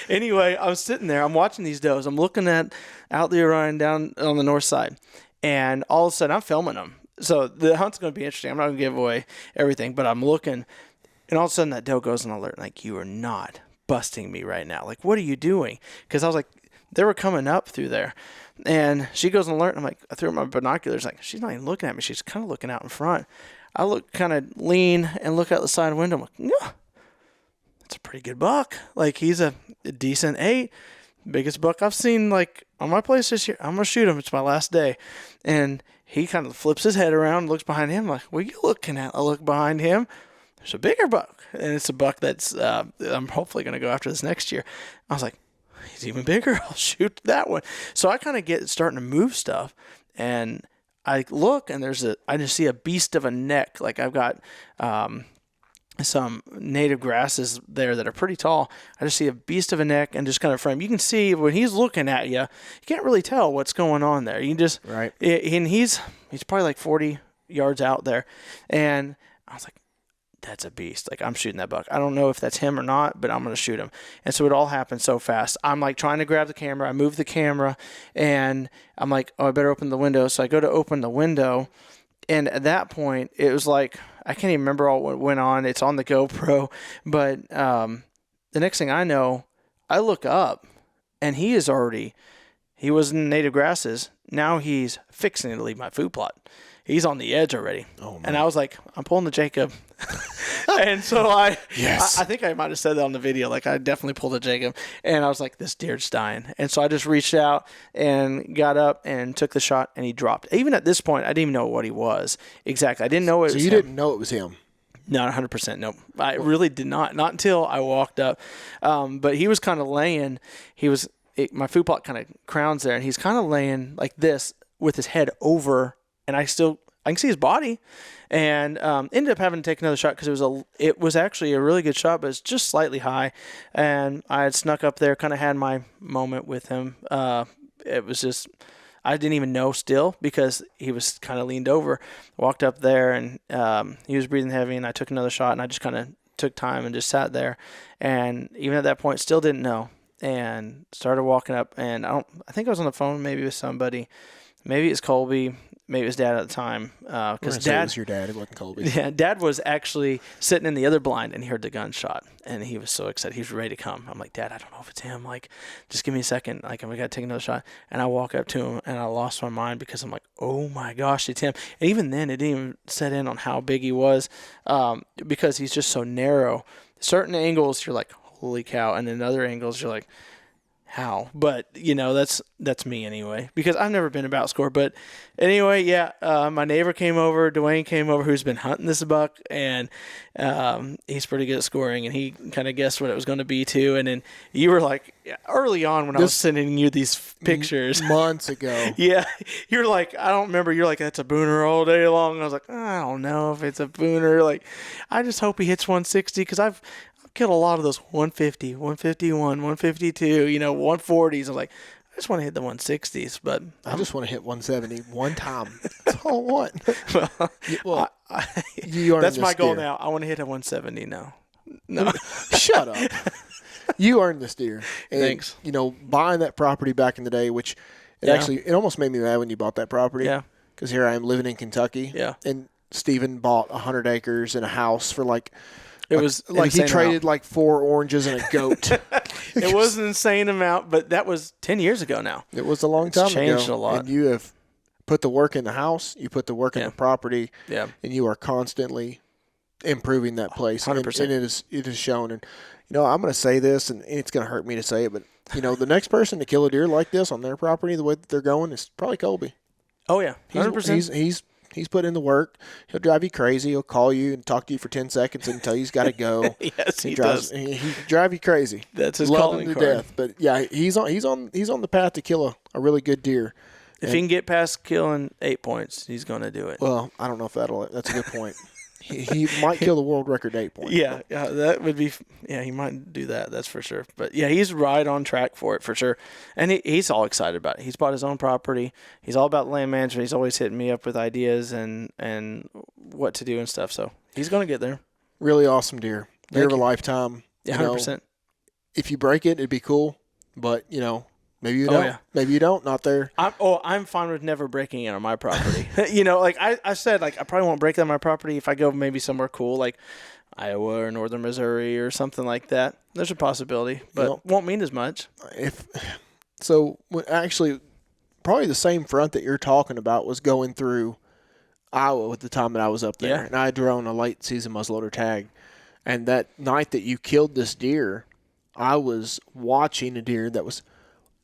Anyway, I was sitting there. I'm watching these does. I'm looking out the Orion down on the north side. And all of a sudden, I'm filming them. So the hunt's going to be interesting. I'm not going to give away everything, but I'm looking. And all of a sudden, that doe goes on alert. Like, you are not busting me right now. Like, what are you doing? Because I was like, they were coming up through there. And she goes on alert. And I'm like, I threw my binoculars. Like, she's not even looking at me. She's kind of looking out in front. I look kind of lean and look out the side window. I'm like, yeah, that's a pretty good buck. Like, he's a decent 8. Biggest buck I've seen, like, on my place this year. I'm going to shoot him. It's my last day. And he kind of flips his head around, looks behind him. I'm like, what are you looking at? I look behind him. There's a bigger buck, and it's a buck that's I'm hopefully going to go after this next year. I was like, he's even bigger. I'll shoot that one. So I kind of get starting to move stuff, and I look, and I just see a beast of a neck. Like I've got some native grasses there that are pretty tall. I just see a beast of a neck and just kind of frame. You can see when he's looking at you, you can't really tell what's going on there. You just right, and he's probably like 40 yards out there, and I was like, that's a beast. Like, I'm shooting that buck. I don't know if that's him or not, but I'm going to shoot him. And so it all happened so fast. I'm like trying to grab the camera. I move the camera and I'm like, oh, I better open the window. So I go to open the window. And at that point, it was like, I can't even remember all what went on. It's on the GoPro. But the next thing I know, I look up and he was in native grasses. Now he's fixing to leave my food plot. He's on the edge already. Oh, man. And I was like, I'm pulling the Jacob. And so I think I might have said that on the video. Like, I definitely pulled the Jacob. And I was like, this deer's dying. And so I just reached out and got up and took the shot, and he dropped. Even at this point, I didn't even know what he was exactly. I didn't know it was him. So you didn't know it was him? Not 100%. No, I really did not. Not until I walked up. But he was kind of laying. My food plot kind of crowns there, and he's kind of laying like this with his head over. And I can see his body, and ended up having to take another shot because it was actually a really good shot, but it's just slightly high. And I had snuck up there, kind of had my moment with him. It was just, I didn't even know still because he was kind of leaned over. Walked up there, and he was breathing heavy, and I took another shot, and I just kind of took time and just sat there. And even at that point, still didn't know, and started walking up. And I think I was on the phone maybe with somebody. Maybe it's Colby. Maybe it was Dad at the time. Because Dad, it was your dad. It wasn't Colby. Yeah, Dad was actually sitting in the other blind, and he heard the gunshot, and he was so excited. He was ready to come. I'm like, Dad, I don't know if it's him. Like, just give me a second. Like, we got to take another shot. And I walk up to him, and I lost my mind because I'm like, oh my gosh, it's him. And even then, it didn't even set in on how big he was, because he's just so narrow. Certain angles, you're like, holy cow, and then other angles, you're like, how? But that's me anyway, because I've never been about score. But anyway, my neighbor came over, Dwayne came over, who's been hunting this buck, and he's pretty good at scoring, and he kind of guessed what it was going to be too. And then you were like, early on when I was sending you these pictures months ago, yeah, you're like, I don't remember, you're like, that's a Booner all day long. And I was like, I don't know if it's a Booner. Like, I just hope he hits 160, because I've killed a lot of those 150, 151, 152, 140s. I'm like, I just want to hit the 160s, but I just want to hit 170 one time. That's all I want. That's my goal now. I want to hit a 170 now. No, shut up. You earned this deer. And, thanks. Buying that property back in the day, which it almost made me mad when you bought that property. Yeah. Because here I am living in Kentucky. Yeah. And Steven bought 100 acres and a house for like. It was like he traded like 4 oranges and a goat. It was an insane amount, but that was 10 years ago now. It was a long time ago. It's changed a lot. And you have put the work in the house, you put the work in the property, and you are constantly improving that place. 100%. And it is shown. And, I'm going to say this, and it's going to hurt me to say it, but, the next person to kill a deer like this on their property, the way that they're going, is probably Colby. Oh, yeah. 100%. He's put in the work. He'll drive you crazy. He'll call you and talk to you for 10 seconds and tell you he's got to go. Yes, he does. He drive you crazy. That's his Love calling him to card. death. But yeah, he's on the path to kill a really good deer. If he can get past killing 8 points, he's going to do it. Well, I don't know if that's a good point. He might kill the world record 8 points. Yeah, that would be. Yeah, he might do that. That's for sure. But yeah, he's right on track for it for sure, and he's all excited about it. He's bought his own property. He's all about land management. He's always hitting me up with ideas and what to do and stuff. So he's going to get there. Really awesome deer. Deer of a lifetime. Yeah, 100%. If you break it, it'd be cool. But maybe you don't. Yeah. Maybe you don't. Not there. I'm fine with never breaking it on my property. Like I said, like I probably won't break that on my property if I go maybe somewhere cool like Iowa or northern Missouri or something like that. There's a possibility, but won't mean as much. Actually, probably the same front that you're talking about was going through Iowa at the time that I was up there, and I had drawn a late season muzzleloader tag. And that night that you killed this deer, I was watching a deer that was,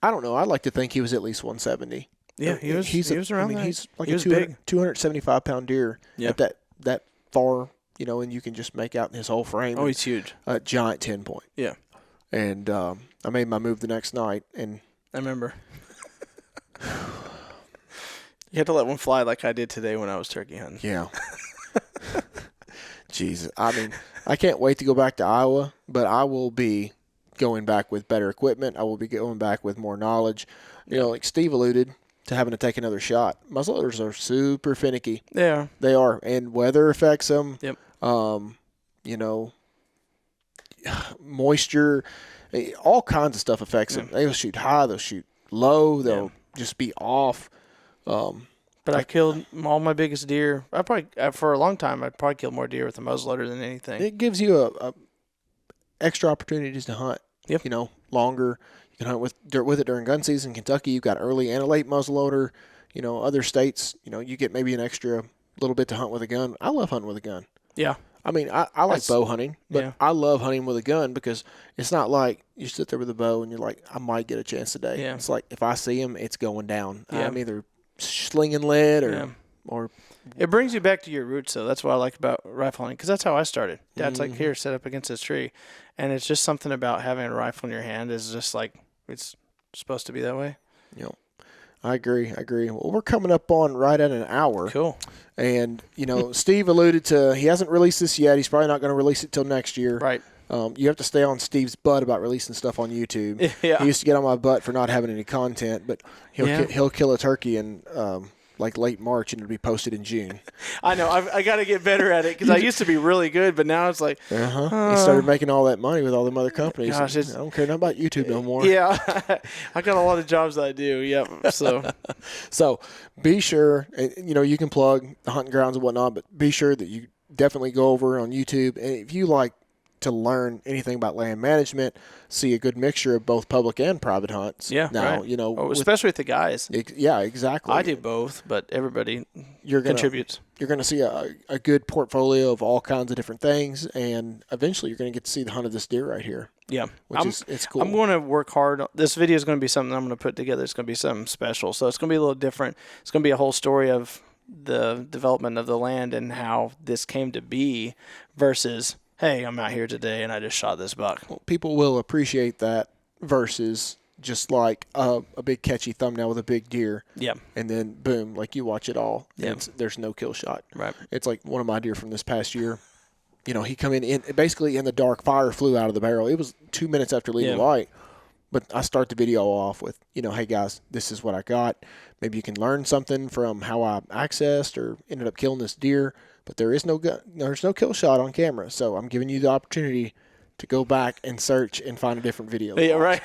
I don't know, I'd like to think he was at least 170. Yeah, he was around that. He's like he a 275-pound deer at that far, and you can just make out his whole frame. Oh, he's huge. A giant 10-point. Yeah. And I made my move the next night. And I remember. You had to let one fly like I did today when I was turkey hunting. Yeah. Jesus. I mean, I can't wait to go back to Iowa, but I will be going back with better equipment. I will be going back with more knowledge. Like Steve alluded to having to take another shot. Muzzleloaders are super finicky. Yeah. They are. And weather affects them. Yep. moisture, all kinds of stuff affects them. They'll shoot high, they'll shoot low, they'll just be off. But I killed all my biggest deer. For a long time, I'd probably killed more deer with a muzzleloader than anything. It gives you a extra opportunities to hunt. Yep. Longer. You can hunt with it during gun season. Kentucky, you've got early and a late muzzleloader. Other states, you get maybe an extra little bit to hunt with a gun. I love hunting with a gun. Yeah. I mean, I like bow hunting, but I love hunting with a gun because it's not like you sit there with a bow and you're like, I might get a chance today. Yeah. It's like if I see him, it's going down. Yeah. I'm either slinging lead or it brings you back to your roots, though. That's what I like about rifle hunting because that's how I started. Dad's like, here, set up against this tree. And it's just something about having a rifle in your hand is just like it's supposed to be that way. I agree. Well, we're coming up on right at an hour. Cool. And, Steve alluded to he hasn't released this yet. He's probably not going to release it till next year. Right. You have to stay on Steve's butt about releasing stuff on YouTube. Yeah. He used to get on my butt for not having any content, but he'll kill a turkey in like late March and it'll be posted in June. I know. I got to get better at it because I used to be really good, but now it's like. He started making all that money with all them other companies. Gosh, I don't care nothing about YouTube no more. Yeah. I got a lot of jobs that I do. Yep. So be sure, you can plug the hunting grounds and whatnot, but be sure that you definitely go over on YouTube. And if you like to learn anything about land management, see a good mixture of both public and private hunts. Yeah. Now, right. Especially with the guys. Yeah, exactly. I do both, but everybody contributes. You're going to see a good portfolio of all kinds of different things, and eventually you're going to get to see the hunt of this deer right here. Yeah. It's cool. I'm going to work hard. This video is going to be something I'm going to put together. It's going to be something special. So it's going to be a little different. It's going to be a whole story of the development of the land and how this came to be versus, hey, I'm out here today and I just shot this buck. Well, people will appreciate that versus just like a big catchy thumbnail with a big deer. Yeah. And then boom, like you watch it all. Yeah. There's no kill shot. Right. It's like one of my deer from this past year. He come in basically in the dark, fire flew out of the barrel. It was 2 minutes after leaving light. But I start the video off with, hey guys, this is what I got. Maybe you can learn something from how I accessed or ended up killing this deer. But there's no kill shot on camera. So I'm giving you the opportunity to go back and search and find a different video. Yeah, right.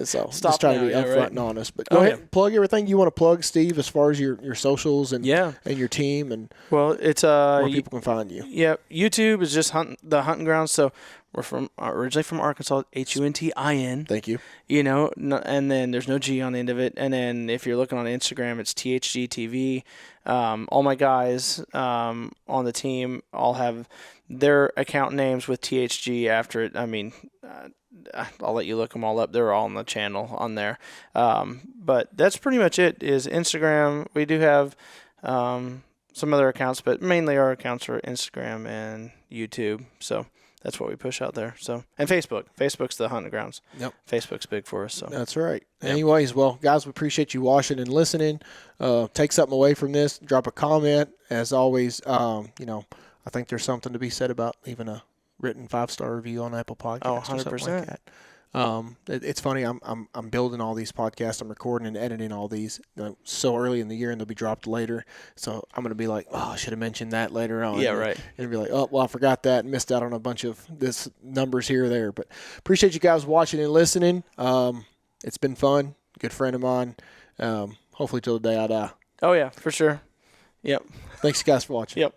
So just trying to be upfront and honest. But go ahead and plug everything you want to plug, Steve, as far as your socials and your team and it's where people can find you. Yeah, YouTube is just the Huntin Grounds. So we're originally from Arkansas, Huntin. Thank you. And then there's no G on the end of it. And then if you're looking on Instagram, it's THGTV. All my guys on the team all have their account names with THG after it. I mean, I'll let you look them all up. They're all on the channel on there. But that's pretty much it is Instagram. We do have some other accounts, but mainly our accounts are Instagram and YouTube. So that's what we push out there. So, and Facebook. Facebook's the Huntin Grounds. Yep. Facebook's big for us. So that's right. Yep. Anyways, well, guys, we appreciate you watching and listening. Take something away from this. Drop a comment. As always, I think there's something to be said about leaving a written 5-star review on Apple Podcasts. Oh, 100%. Like that. It's funny. I'm building all these podcasts. I'm recording and editing all these so early in the year, and they'll be dropped later. So I'm gonna be like, oh, I should have mentioned that later on. Yeah, right. And be like, oh, well, I forgot that and missed out on a bunch of this numbers here or there. But appreciate you guys watching and listening. It's been fun. Good friend of mine. Hopefully till the day I die. Oh yeah, for sure. Yep. Thanks guys for watching. Yep.